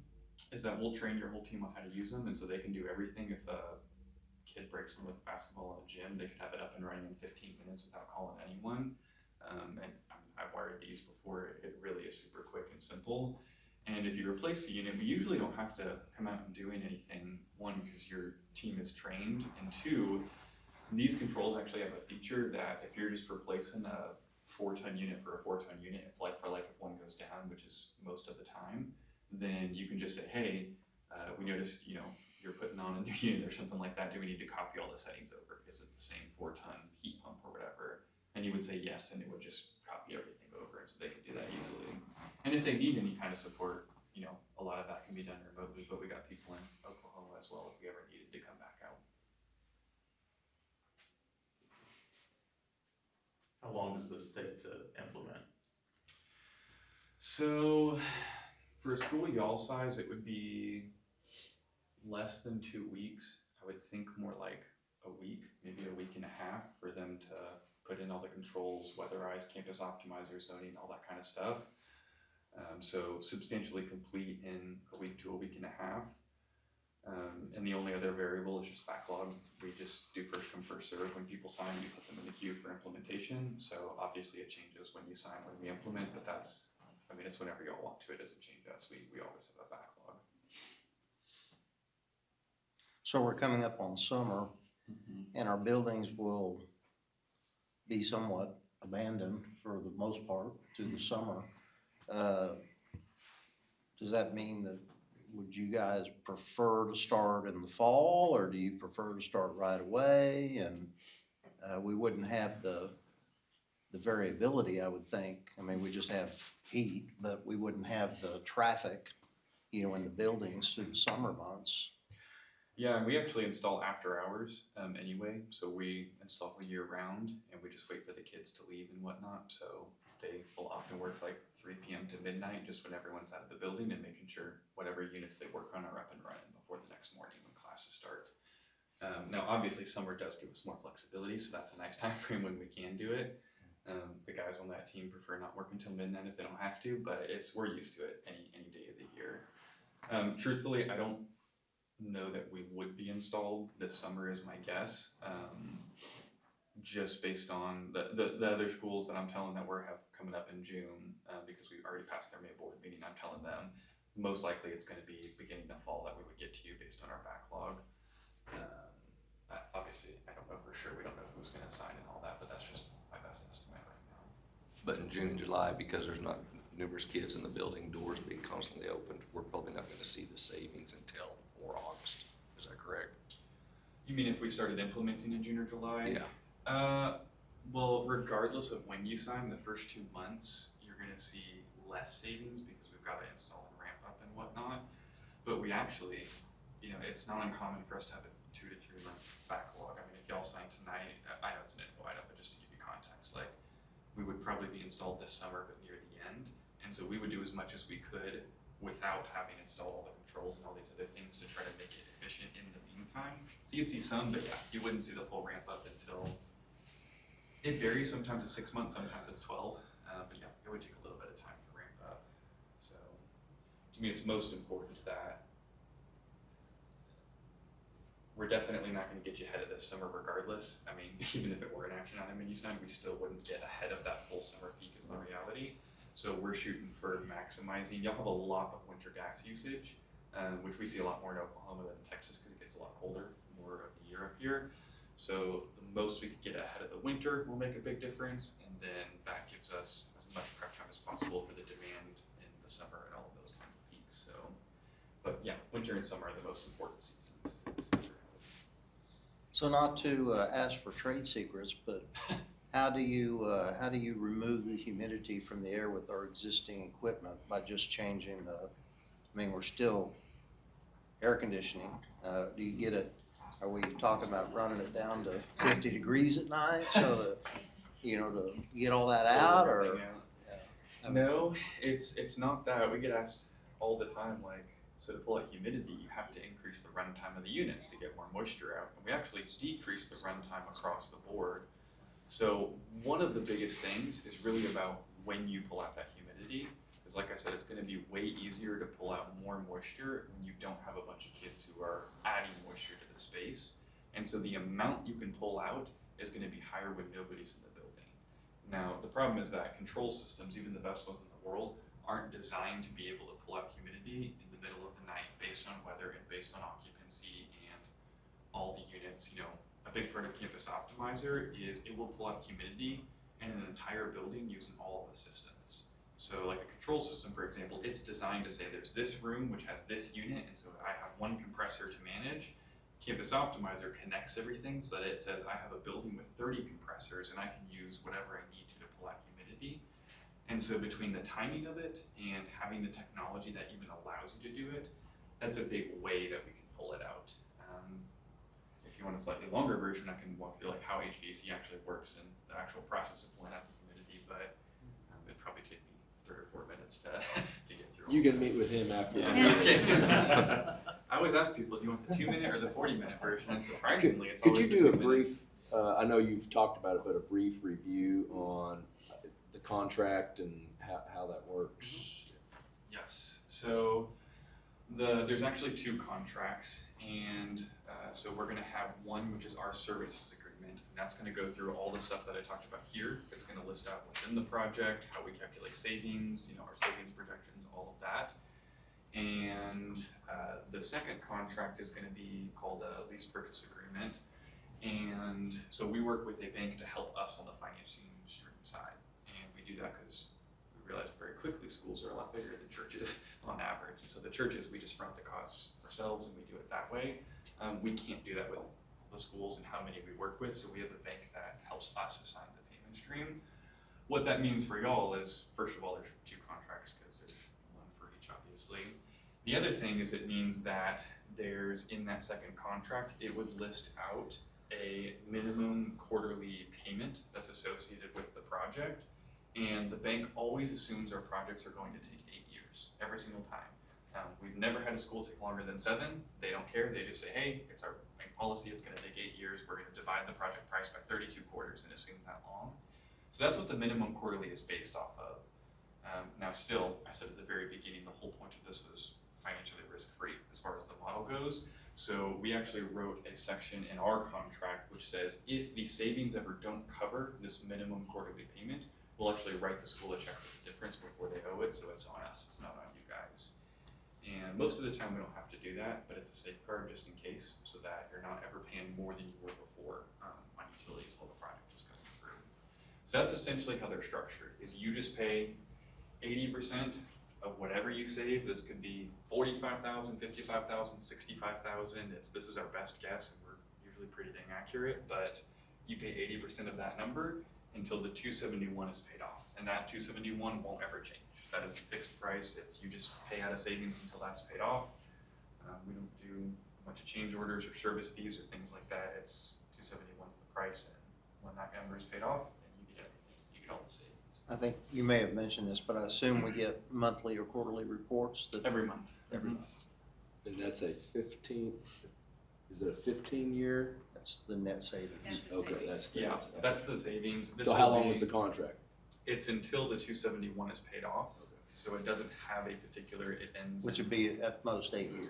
is that we'll train your whole team on how to use them, and so they can do everything. If a kid breaks one with a basketball in a gym, they could have it up and running in 15 minutes without calling anyone. And I've wired these before. It really is super quick and simple. And if you replace the unit, we usually don't have to come out and doing anything. One, because your team is trained, and two, these controls actually have a feature that if you're just replacing a 4-ton unit for a 4-ton unit, it's like for like if one goes down, which is most of the time, then you can just say, hey, we noticed, you're putting on a new unit or something like that. Do we need to copy all the settings over? Is it the same 4-ton heat pump or whatever? And you would say yes, and it would just copy everything over, and so they could do that easily. And if they need any kind of support, a lot of that can be done remotely, but we got people in Oklahoma as well if we ever needed to come back out. How long does this take to implement? So for a school y'all size, it would be less than 2 weeks. I would think more like a week, maybe a week and a half for them to put in all the controls, weatherize, campus optimizer, zoning, all that kind of stuff. So substantially complete in a week to a week and a half. And the only other variable is just backlog. We just do first come, first serve. When people sign, we put them in the queue for implementation. So obviously it changes when you sign, when we implement, but that's, I mean, it's whenever y'all want to, it doesn't change us. We always have a backlog. So we're coming up on summer and our buildings will be somewhat abandoned for the most part through the summer. Does that mean that, would you guys prefer to start in the fall, or do you prefer to start right away? And we wouldn't have the variability, I would think. I mean, we just have heat, but we wouldn't have the traffic, you know, in the buildings through the summer months. Yeah, and we actually install after hours anyway. So we install year round and we just wait for the kids to leave and whatnot. So they will often work like 3 p.m. to midnight, just when everyone's out of the building, and making sure whatever units they work on are up and running before the next morning when classes start. Now, obviously, summer does give us more flexibility, so that's a nice time frame when we can do it. The guys on that team prefer not working till midnight if they don't have to, but we're used to it any day of the year. Truthfully, I don't know that we would be installed this summer is my guess. Just based on the other schools that I'm telling that we're have coming up in June, because we've already passed their May board meeting, I'm telling them most likely it's going to be beginning of fall that we would get to you based on our backlog. Obviously, I don't know for sure. We don't know who's going to sign and all that, but that's just my best estimate right now. But in June and July, because there's not numerous kids in the building, doors being constantly opened, we're probably not gonna see the savings until more August. Is that correct? You mean if we started implementing in June or July? Yeah. Well, regardless of when you sign, the first 2 months, you're gonna see less savings because we've got to install and ramp up and whatnot. But we actually, you know, it's not uncommon for us to have a 2 to 3 month backlog. I mean, if y'all sign tonight, I know it's an info item, but just to give you context, like, we would probably be installed this summer, but near the end. And so we would do as much as we could without having installed all the controls and all these other things to try to make it efficient in the meantime. So you'd see some, but yeah, you wouldn't see the full ramp up until, it varies, sometimes it's 6 months, sometimes it's 12. But yeah, it would take a little bit of time to ramp up. So to me, it's most important that we're definitely not going to get you ahead of this summer regardless. I mean, even if it were an action item and you signed, we still wouldn't get ahead of that full summer peak is the reality. So we're shooting for maximizing. Y'all have a lot of winter gas usage, which we see a lot more in Oklahoma than in Texas because it gets a lot colder more of the year up here. So the most we could get ahead of the winter will make a big difference, and then that gives us as much prep time as possible for the demand in the summer and all of those kinds of peaks. So, but yeah, winter and summer are the most important seasons. So not to ask for trade secrets, but how do you remove the humidity from the air with our existing equipment by just changing I mean, we're still air conditioning. Do you get it, are we talking about running it down to 50 degrees at night so that, you know, to get all that out, or? Yeah. No, it's not that. We get asked all the time, like, so to pull out humidity, you have to increase the runtime of the units to get more moisture out. And we actually decrease the runtime across the board. So one of the biggest things is really about when you pull out that humidity. Because like I said, it's going to be way easier to pull out more moisture when you don't have a bunch of kids who are adding moisture to the space. And so the amount you can pull out is going to be higher when nobody's in the building. Now, the problem is that control systems, even the best ones in the world, aren't designed to be able to pull out humidity in the middle of the night based on weather and based on occupancy and all the units. You know, a big part of Campus Optimizer is it will pull out humidity in an entire building using all of the systems. So like a control system, for example, it's designed to say there's this room which has this unit, and so I have one compressor to manage. Campus Optimizer connects everything so that it says I have a building with 30 compressors and I can use whatever I need to pull out humidity. And so between the timing of it and having the technology that even allows you to do it, that's a big way that we can pull it out. If you want a slightly longer version, I can walk through like how HVAC actually works and the actual process of pulling out the humidity, but it'd probably take me 3 or 4 minutes to get through. You can meet with him after. Yeah, okay. I always ask people, do you want the 2-minute or the 40-minute version? And surprisingly, it's Could always you the do a 2-minute. brief, I know you've talked about it, but a brief review on the contract and how that works? Yes, so there's actually 2 contracts, and so we're gonna have one, which is our services agreement, and that's gonna go through all the stuff that I talked about here. It's gonna list out within the project, how we calculate savings, our savings projections, all of that. And the second contract is gonna be called a lease purchase agreement. And so we work with a bank to help us on the financing stream side, and we do that because we realized very quickly schools are a lot bigger than churches on average. And so the churches, we just front the costs ourselves and we do it that way. We can't do that with the schools and how many we work with, so we have a bank that helps us assign the payment stream. What that means for y'all is, first of all, there's 2 contracts because there's one for each, obviously. The other thing is it means that there's, in that second contract, it would list out a minimum quarterly payment that's associated with the project. And the bank always assumes our projects are going to take 8 years, every single time. We've never had a school take longer than 7. They don't care, they just say, hey, it's our bank policy, it's gonna take 8 years, we're gonna divide the project price by 32 quarters and assume that long. So that's what the minimum quarterly is based off of. Now still, I said at the very beginning, the whole point of this was financially risk-free as far as the model goes. So we actually wrote a section in our contract which says if the savings ever don't cover this minimum quarterly payment, we'll actually write the school a check for the difference before they owe it, so it's on us, it's not on you guys. And most of the time we don't have to do that, but it's a safeguard just in case, so that you're not ever paying more than you were before on utilities while the project is going through. So that's essentially how they're structured, is you just pay 80% of whatever you save. This could be 45,000, 55,000, 65,000. This is our best guess, and we're usually pretty dang accurate, but you pay 80% of that number until the 271 is paid off, and that 271 won't ever change. That is a fixed price. You just pay out of savings until that's paid off. We don't do a bunch of change orders or service fees or things like that. It's 271's the price, and when that number is paid off, then you get everything. You get all the savings. I think you may have mentioned this, but I assume we get monthly or quarterly reports that. Every month. Every month. And that's a 15, is it a 15-year? That's the net savings. That's the Okay, savings. That's the savings. This So how will long be- was the contract? It's until the 271 is paid off, so it doesn't have a particular, it ends. Which would be at most 8 years.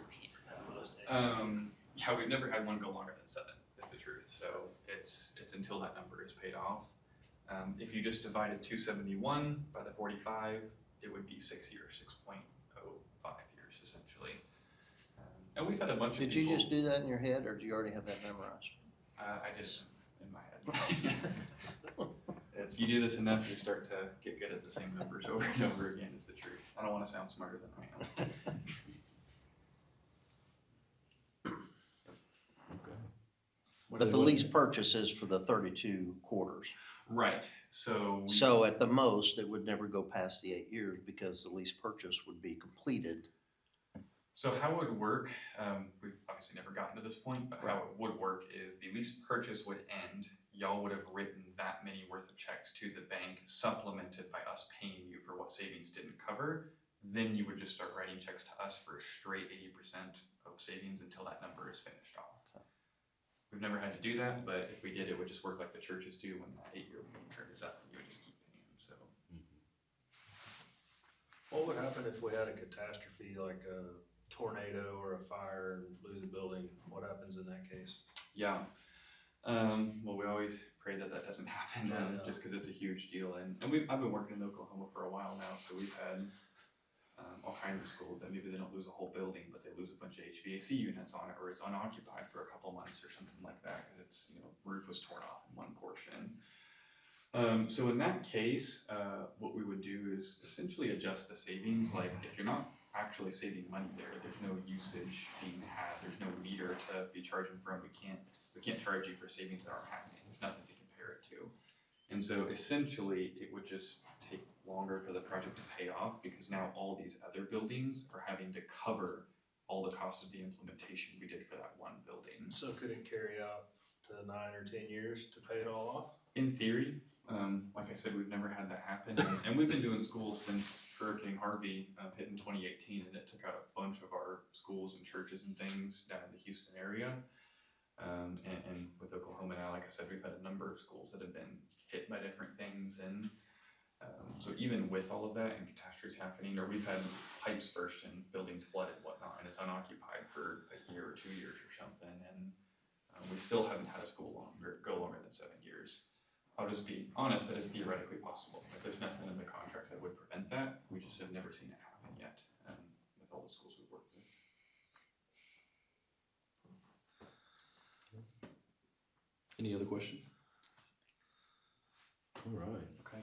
Yeah, we've never had one go longer than 7, is the truth, so it's until that number is paid off. If you just divided 271 by the 45, it would be 6 years, 6.05 years essentially. And we've had a bunch of people. Did you just do that in your head, or do you already have that memorized? I did it in my head. You do this enough, you start to get good at the same numbers over and over again, is the truth. I don't wanna sound smarter than I am. But the lease purchase is for the 32 quarters. Right, so. So at the most, it would never go past the 8 years because the lease purchase would be completed. So how it would work, we've obviously never gotten to this point, but how it would work is the lease purchase would end. Y'all would have written that many worth of checks to the bank, supplemented by us paying you for what savings didn't cover. Then you would just start writing checks to us for a straight 80% of savings until that number is finished off. We've never had to do that, but if we did, it would just work like the churches do when that 8-year term is up, you would just keep paying them, so. What would happen if we had a catastrophe like a tornado or a fire and lose a building? What happens in that case? Yeah, well, we always pray that that doesn't happen, Yeah. just because it's a huge deal, and I've been working in Oklahoma for a while now, so we've had all kinds of schools that maybe they don't lose a whole building, but they lose a bunch of HVAC units on it, or it's unoccupied for a couple months or something like that, because it's, roof was torn off in one portion. So in that case, what we would do is essentially adjust the savings. Like if you're not actually saving money there's no usage being had, there's no meter to be charging from, we can't charge you for savings that aren't happening, there's nothing to compare it to. And so essentially, it would just take longer for the project to pay off, because now all these other buildings are having to cover all the costs of the implementation we did for that one building. So could it carry out to 9 or 10 years to pay it all off? In theory, Like I said, we've never had that happen, and we've been doing schools since Hurricane Harvey hit in 2018, and it took out a bunch of our schools and churches and things down in the Houston area. And with Oklahoma now, like I said, we've had a number of schools that have been hit by different things, and so even with all of that and catastrophes happening, or we've had pipes burst and buildings flooded and whatnot, and it's unoccupied for a year or 2 years or something, and we still haven't had a school go longer than 7 years. I'll just be honest, that is theoretically possible. Like, there's nothing in the contract that would prevent that. We just have never seen it happen yet, with all the schools we've worked with. Any other questions? All right. Okay.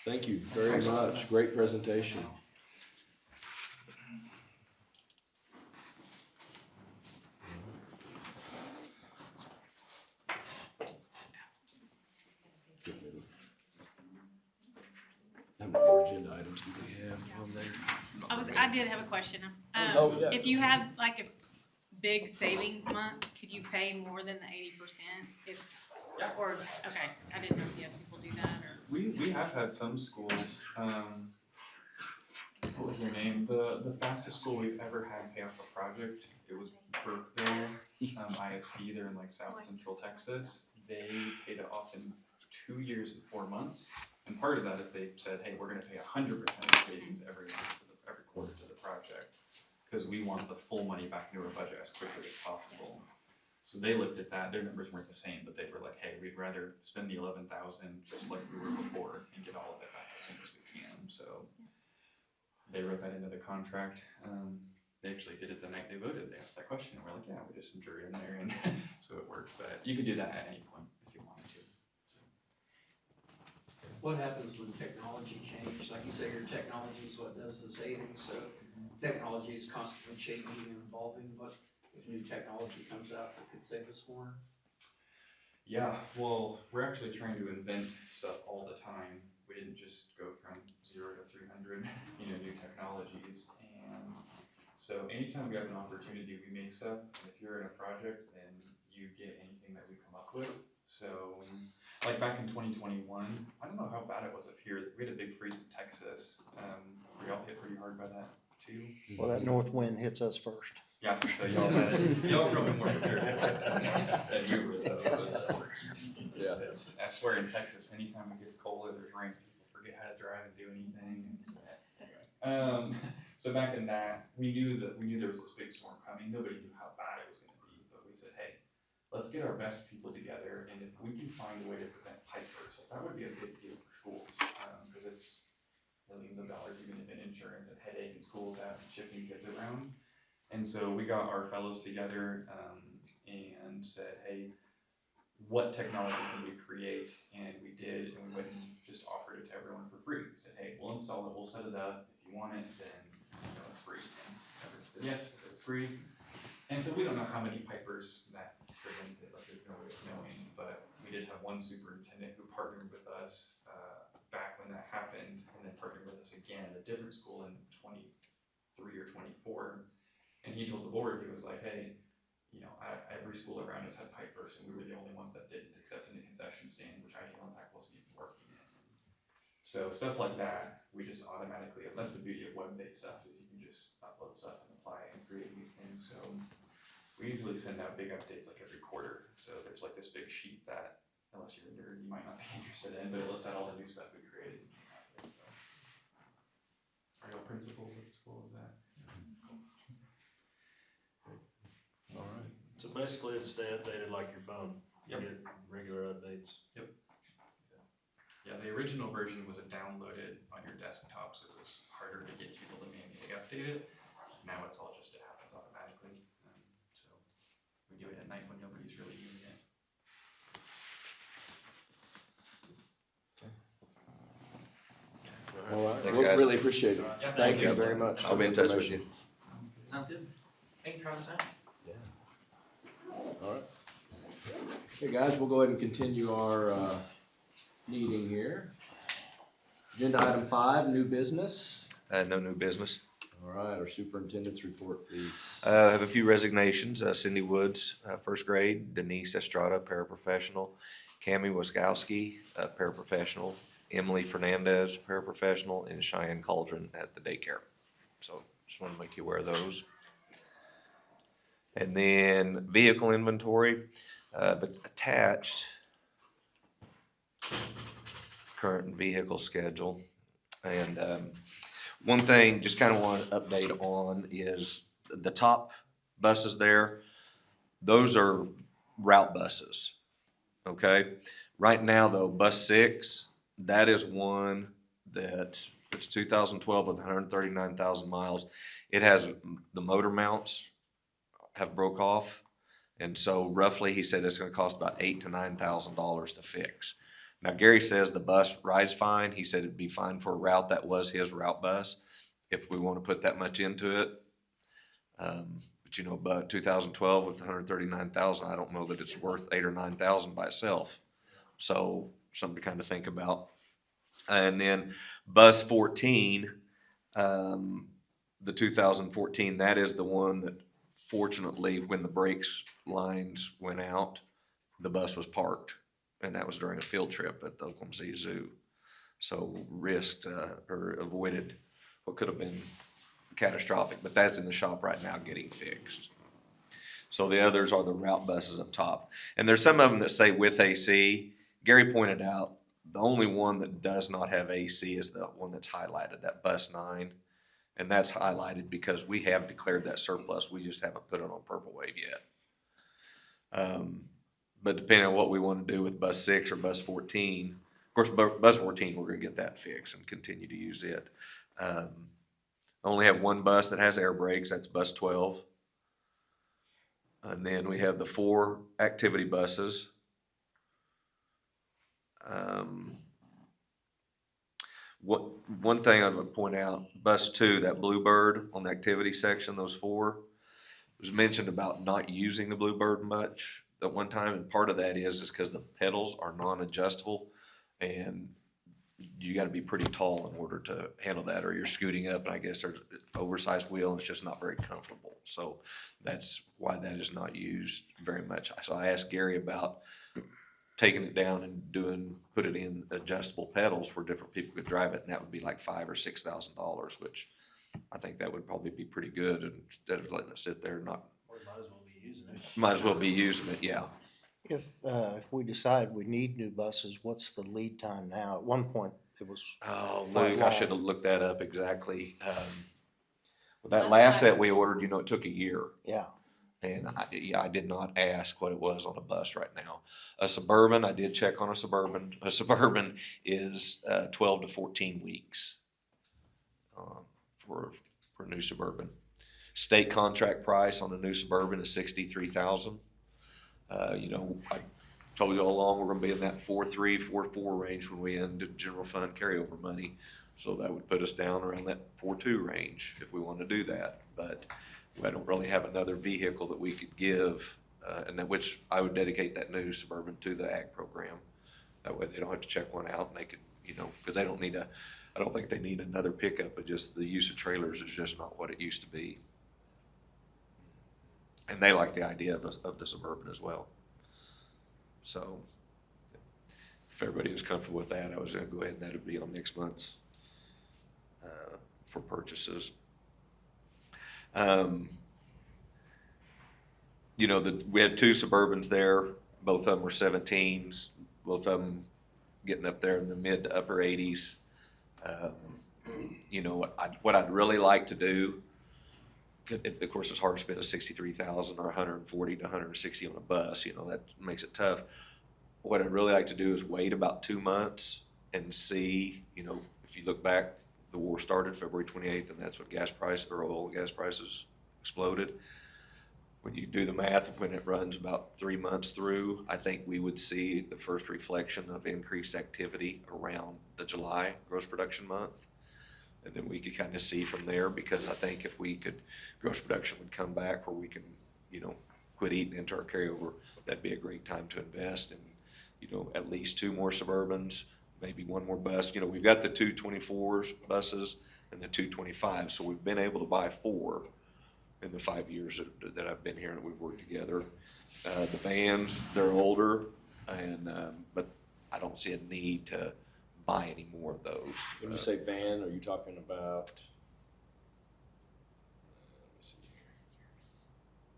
Thank you very much. Great presentation. How many more agenda items do we have on there? I did have a question. Oh, yeah. If you had like a big savings month, could you pay more than the 80% if, or, okay, I didn't know if the other people do that or. We have had some schools, what was their name? The fastest school we've ever had pay off a project, it was Burkeville, ISD, they're in like South Central Texas. They paid it off in 2 years and 4 months. And part of that is they said, hey, we're gonna pay 100% of the savings every month, every quarter to the project. Cause we want the full money back into our budget as quickly as possible. So they looked at that, their numbers weren't the same, but they were like, hey, we'd rather spend the 11,000 just like we were before and get all of it back as soon as we can, so. They wrote that into the contract, they actually did it the night they voted, they asked that question, and we're like, yeah, we just some jury in there, and so it works, but you could do that at any point if you wanted to, so. What happens when technology changes? Like you say, your technology is what does the savings, so technology is constantly changing and evolving. What if new technology comes out that could save us more? Yeah, well, we're actually trying to invent stuff all the time. We didn't just go from 0 to 300, new technologies. And so anytime we have an opportunity, we make stuff. And if you're in a project, then you get anything that we come up with. So, like back in 2021, I don't know how bad it was up here. We had a big freeze in Texas. We all hit pretty hard by that too. Well, that north wind hits us first. Yeah, so y'all probably more prepared than you were though. Yeah. I swear in Texas, anytime it gets cold or there's rain, people forget how to drive and do anything. So back in that, we knew there was this big storm coming. Nobody knew how bad it was gonna be, but we said, hey, let's get our best people together, and if we can find a way to prevent pipe bursts, that would be a big deal for schools, because it's millions of dollars even in insurance and headache and schools out and shifting kids around. And so we got our fellows together and said, hey, what technology can we create? And we did, and we went and just offered it to everyone for free. We said, hey, we'll install it, we'll set it up. If you want it, then it's free. And everyone said yes, because it's free. And so we don't know how many pipers that prevented, like there's no way of knowing, but we did have one superintendent who partnered with us back when that happened, and then partnered with us again at a different school in 23 or 24. And he told the board, he was like, hey, every school around us had pipe bursts, and we were the only ones that didn't, except in the concession stand, which ideal impact wasn't even working in. So stuff like that, we just automatically, that's the beauty of web-based stuff, is you can just upload stuff and apply and create new things. So we usually send out big updates like every quarter. So there's like this big sheet that, unless you're a nerd, you might not be interested in, but it lists out all the new stuff we created. So, are y'all principals at the school, is that? All right. So basically it'd stay updated like your phone. You Yep. get regular updates. Yeah, the original version was downloaded on your desktop, so it was harder to get people to manually update it. Now it's all just, it happens automatically. So we do it at night when nobody's really using it. All right. Thanks, Well, guys. really appreciate it. Yeah, Thank you very much. I'll be in touch with you. Sounds good. Thank you, Travis. All right. Okay, guys, we'll go ahead and continue our meeting here. Agenda item 5, new business. No new business. All right, our superintendent's report, please. I have a few resignations. Cindy Woods, first grade, Denise Estrada, paraprofessional, Cami Waskowski, a paraprofessional, Emily Fernandez, paraprofessional, and Cheyenne Cauldron at the daycare. So just want to make you aware of those. And then vehicle inventory, but attached current vehicle schedule. And one thing just kind of want to update on is the top buses there, those are route buses, okay? Right now though, bus 6, that is one that it's 2012 with 139,000 miles. It has the motor mounts have broke off. And so roughly he said it's gonna cost about $8,000 to $9,000 to fix. Now Gary says the bus rides fine. He said it'd be fine for a route that was his route bus if we want to put that much into it. But you know, about 2012 with 139,000, I don't know that it's worth 8,000 or 9,000 by itself. So something to kind of think about. And then bus 14, the 2014, that is the one that fortunately when the brakes lines went out, the bus was parked. And that was during a field trip at the Oklahoma City Zoo. So risked or avoided what could have been catastrophic, but that's in the shop right now getting fixed. So the others are the route buses up top. And there's some of them that say with AC. Gary pointed out the only one that does not have AC is the one that's highlighted, that bus 9. And that's highlighted because we have declared that surplus. We just haven't put it on Purple Wave yet. But depending on what we want to do with bus 6 or bus 14, of course, bus 14, we're going to get that fixed and continue to use it. I only have one bus that has air brakes, that's bus 12. And then we have the 4 activity buses. One thing I would point out, bus 2, that Bluebird on the activity section, those 4, was mentioned about not using the Bluebird much at one time, and part of that is because the pedals are non-adjustable, and you got to be pretty tall in order to handle that, or you're scooting up, and I guess there's an oversized wheel, and it's just not very comfortable. So that's why that is not used very much. So I asked Gary about taking it down and put it in adjustable pedals where different people could drive it, and that would be like $5,000 or $6,000, which I think that would probably be pretty good, and instead of letting it sit there and not. Or might as well be using it. Might as well be using it, yeah. If we decide we need new buses, what's the lead time now? At one point, it was, Oh, Quite Luke, I long. should have looked that up exactly. Well, that last set we ordered, it took a year. yeah, And I did not ask what it was on a bus right now. A Suburban, I did check on a Suburban. A Suburban is 12 to 14 weeks for a new Suburban. State contract price on a new Suburban is $63,000. You know, I told you all along, we're gonna be in that 4.3, 4.4 range when we end general fund carryover money. So that would put us down around that 4.2 range if we want to do that. But I don't really have another vehicle that we could give, and that which I would dedicate that new Suburban to the ag program. That way they don't have to check one out, and they could, you know, because they don't need I don't think they need another pickup, but just the use of trailers is just not what it used to be. And they like the idea of the Suburban as well. So if everybody was comfortable with that, I was gonna go ahead and that would be on next month's for purchases. You know, we had 2 Suburbans there, both of them were 17s, both of them getting up there in the mid to upper 80s. You know, what I'd really like to do, of course, it's hard to spend a $63,000 or 140 to 160 on a bus, you know, that makes it tough. What I'd really like to do is wait about 2 months and see, you know, if you look back, the war started February 28th, and that's when oil and gas prices exploded. When you do the math of when it runs about 3 months through, I think we would see the first reflection of increased activity around the July gross production month. And then we could kind of see from there, because I think if gross production would come back where we can, you know, quit eating into our carryover, that'd be a great time to invest in, you know, at least 2 more Suburbans, maybe 1 more bus. You know, we've got the 2 24s buses and the 2 25s, so we've been able to buy 4 in the 5 years that I've been here and we've worked together. The vans, they're older, And, but I don't see a need to buy any more of those. When you say van, are you talking about? Let me see here.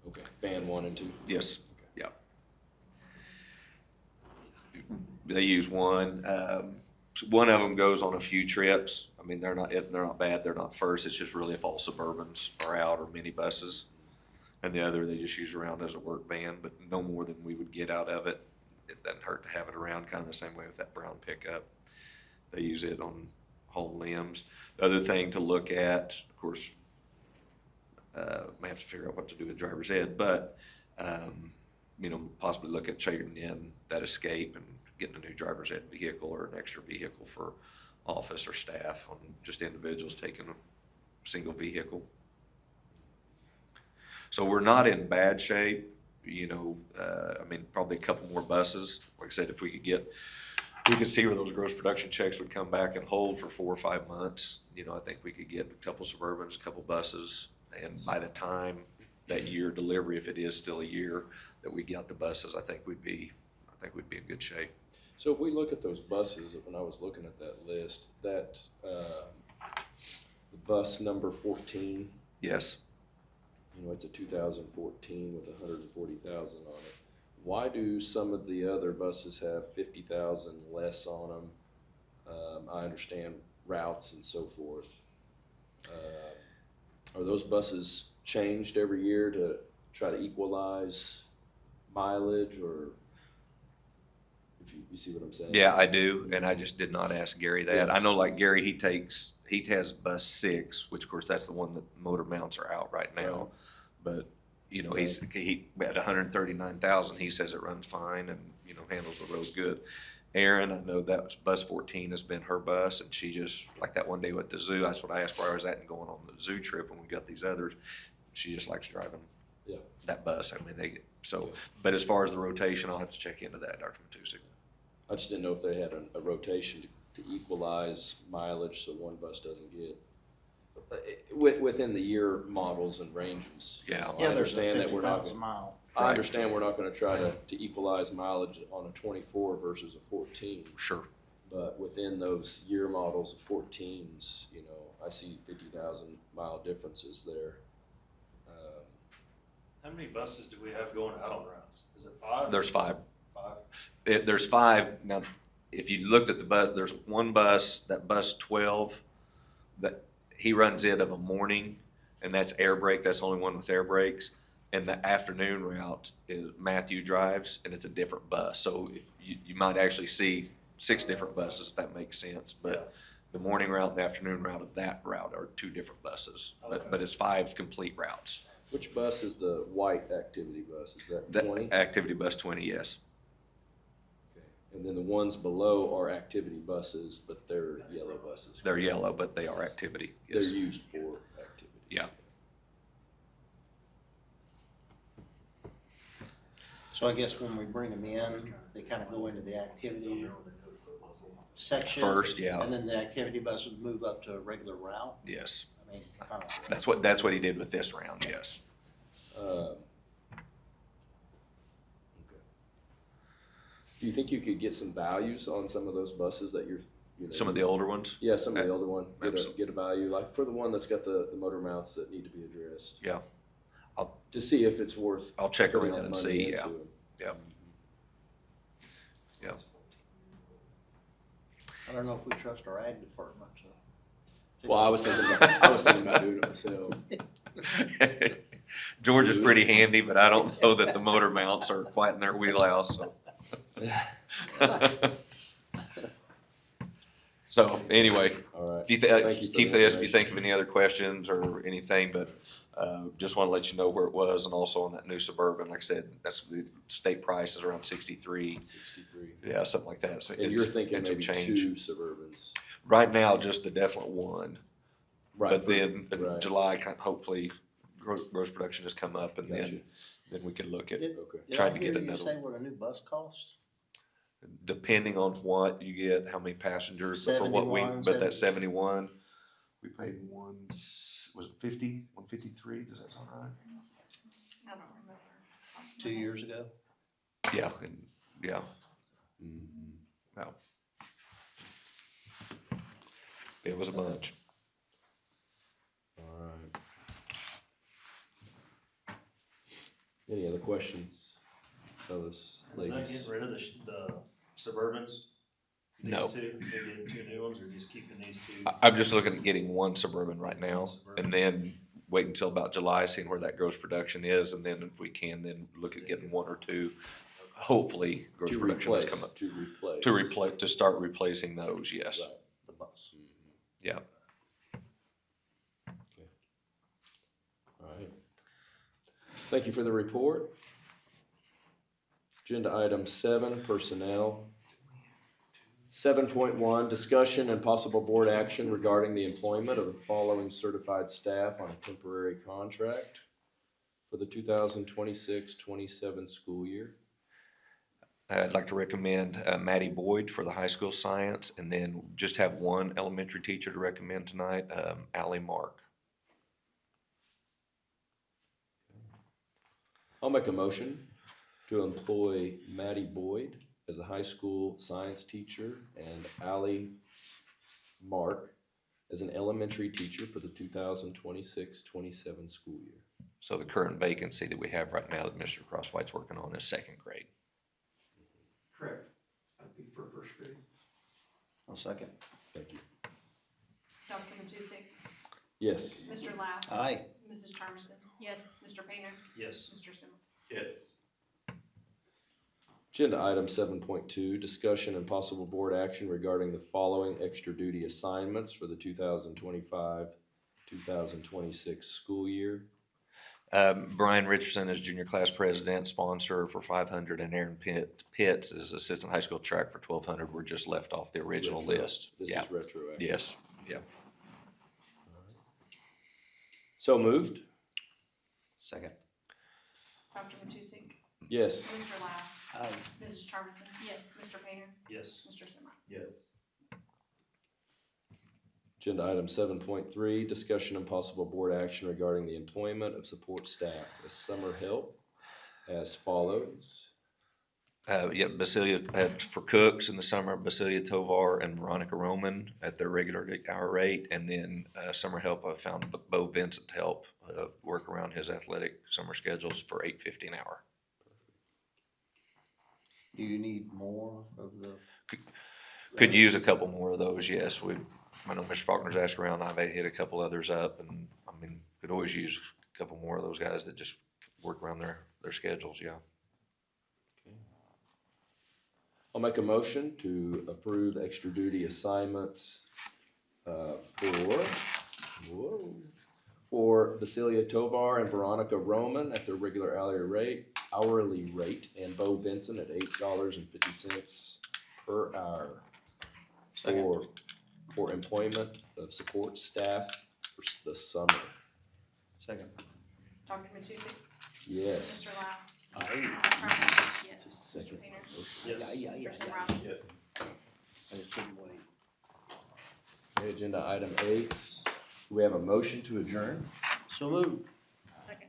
Okay, van 1 and 2. Yes, yeah. They use one. One of them goes on a few trips. I mean, they're not bad. They're not first. It's just really if all Suburbans are out or minibuses. And the other they just use around as a work van, but no more than we would get out of it. It doesn't hurt to have it around, kind of the same way with that brown pickup. They use it on home limbs. The other thing to look at, of course, may have to figure out what to do with driver's ed, but, possibly look at trading in that Escape and getting a new driver's ed vehicle or an extra vehicle for office or staff on just individuals taking a single vehicle. So we're not in bad shape, probably a couple more buses. Like I said, if we could see where those gross production checks would come back and hold for 4 or 5 months. I think we could get a couple Suburbans, a couple buses, and by the time that year delivery, if it is still a year that we got the buses, I think we'd be in good shape. So if we look at those buses, when I was looking at that list, that the bus number 14, Yes. it's a 2014 with 140,000 on it. Why do some of the other buses have 50,000 less on them? I understand routes and so forth. Are those buses changed every year to try to equalize mileage, or if you see what I'm saying? Yeah, I do, and I just did not ask Gary that. Yeah. I know like Gary, he has bus 6, which of course that's the one that motor mounts are out right now. Right. But, he at 139,000, he says it runs fine and, handles the road good. Erin, I know that was bus 14 has been her bus, and she just, like that one day with the zoo, that's what I asked where I was at and going on the zoo trip, and we got these others. She just likes driving Yeah. that bus. But as far as the rotation, I'll have to check into that, Dr. Matusik. I just didn't know if they had a rotation to equalize mileage so one bus doesn't get within the year models and ranges. Yeah. I Yeah, there's a understand that we're not. 50,000 mile. I understand we're not gonna try to equalize mileage on a 24 versus a 14, Sure. but within those year models of 14s, I see 50,000 mile differences there. How many buses do we have going out on routes? Is it 5? There's 5. 5? There's 5. Now, if you looked at the bus, there's one bus, that bus 12, that he runs it of a morning, and that's air brake. That's the only one with air brakes. And the afternoon route is Matthew drives, and it's a different bus. So if you might actually see 6 different buses, if that makes sense. But the morning route and the afternoon route of that route are 2 different buses. Okay. But it's 5 complete routes. Which bus is the white activity bus? Is that The 20? activity bus 20, yes. Okay. And then the ones below are activity buses, but they're yellow buses. They're yellow, but they are activity, They're yes. used for activity. Yeah. So I guess when we bring them in, they kind of go into the activity section. First, yeah. And then the activity buses move up to a regular route. Yes. I mean, kind of. That's what he did with this round, yes. Okay. Do you think you could get some values on some of those buses that Some of the older ones? Yeah, some of the older one, Absolutely. get a value, like for the one that's got the motor mounts that need to be addressed. Yeah. To see if it's worth. I'll check putting around that and money see, into yeah. them. Yeah. Yeah. I don't know if we trust our ag department to. Well, I was thinking about doing it myself. Georgia's pretty handy, but I don't know that the motor mounts are quite in their wheelhouse, so. So, anyway, All right. if you Thank you for keep the this, if you information. think of any other questions or anything, but just want to let you know where it was, and also on that new Suburban, like I said, that's the state price is around 63, 63. yeah, something like that. So And you're thinking it's a maybe change. 2 Suburbans. Right now, just the definite one, Right. but then in right. July, hopefully, gross production has come up, and Gotcha. then we can look at Did- Okay. Did trying I to hear get you another say one. what a new bus costs? Depending on what you get, how many passengers, but for what we, 71, but that 71, we paid was it 50, 153, does that sound right? I don't remember. 2 years ago? Yeah, and, yeah, Well, it was a bunch. All right. Any other questions, fellas, Is that ladies? getting rid of the Suburbans? No. These two, they're getting two new ones, or just keeping these two? I'm just looking at getting one Suburban right now, Suburban. and then wait until about July, seeing where that gross production is, and then if we can, then look at getting one or two. Hopefully, gross To production has replace, come up. to replace. To replace, to start replacing those, yes. Right. The bus. Yeah. All right. Thank you for the report. Agenda item 7, personnel. 7.1, discussion and possible board action regarding the employment of the following certified staff on a temporary contract for the 2026-27 school year. I'd like to recommend Maddie Boyd for the high school science, and then just have one elementary teacher to recommend tonight, Allie Mark. I'll make a motion to employ Maddie Boyd as a high school science teacher and Allie Mark as an elementary teacher for the 2026-27 school year. So the current vacancy that we have right now that Mr. Crosswhite's working on is second grade. Correct. I'd be for first grade. I'll second. Thank you. Dr. Matusek? Yes. Mr. Lau? Aye. Mrs. Charmison? Yes. Mr. Painter? Yes. Mr. Simmons? Yes. Agenda item 7.2, discussion and possible board action regarding the following extra duty assignments for the 2025-2026 school year. Brian Richardson is junior class president, sponsor for 500, and Aaron Pitts is assistant high school track for 1,200. We're just left off the original Retro. list. This Yeah. is retroactive. Yes, yeah. So moved? Second. Dr. Matusek? Yes. Mr. Lau? Aye. Mrs. Charmison? Yes. Mr. Painter? Yes. Mr. Simmons? Yes. Agenda item 7.3, discussion and possible board action regarding the employment of support staff as summer help as follows. Basilia, for cooks in the summer, Basilia Tovar and Veronica Roman at their regular hour rate, and then summer help, I found Bo Vincent to help work around his athletic summer schedules for $8.50 an hour. Do you need more of the? Could use a couple more of those, yes. I know Mr. Faulkner's asked around, I've hit a couple others up, and I mean, could always use a couple more of those guys that just work around their schedules, yeah. I'll make a motion to approve extra duty assignments for Basilia Tovar and Veronica Roman at their regular hourly rate, and Bo Benson at $8.50 per hour Second. for employment of support staff for the summer. Second. Dr. Matusek? Yes. Mr. Lau? Aye. Mrs. Charmison? Yes. Second. Mr. Painter? Yes. Yeah. Mr. Simmons? Yes. I just couldn't wait. Okay, agenda item 8. Do we have a motion to adjourn? So moved. Second.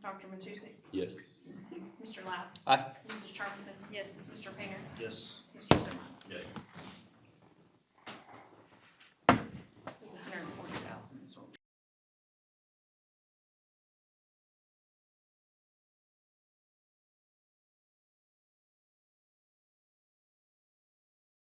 Dr. Matusek? Yes. Mr. Lau? Aye. Mrs. Charmison? Yes. Mr. Painter? Yes.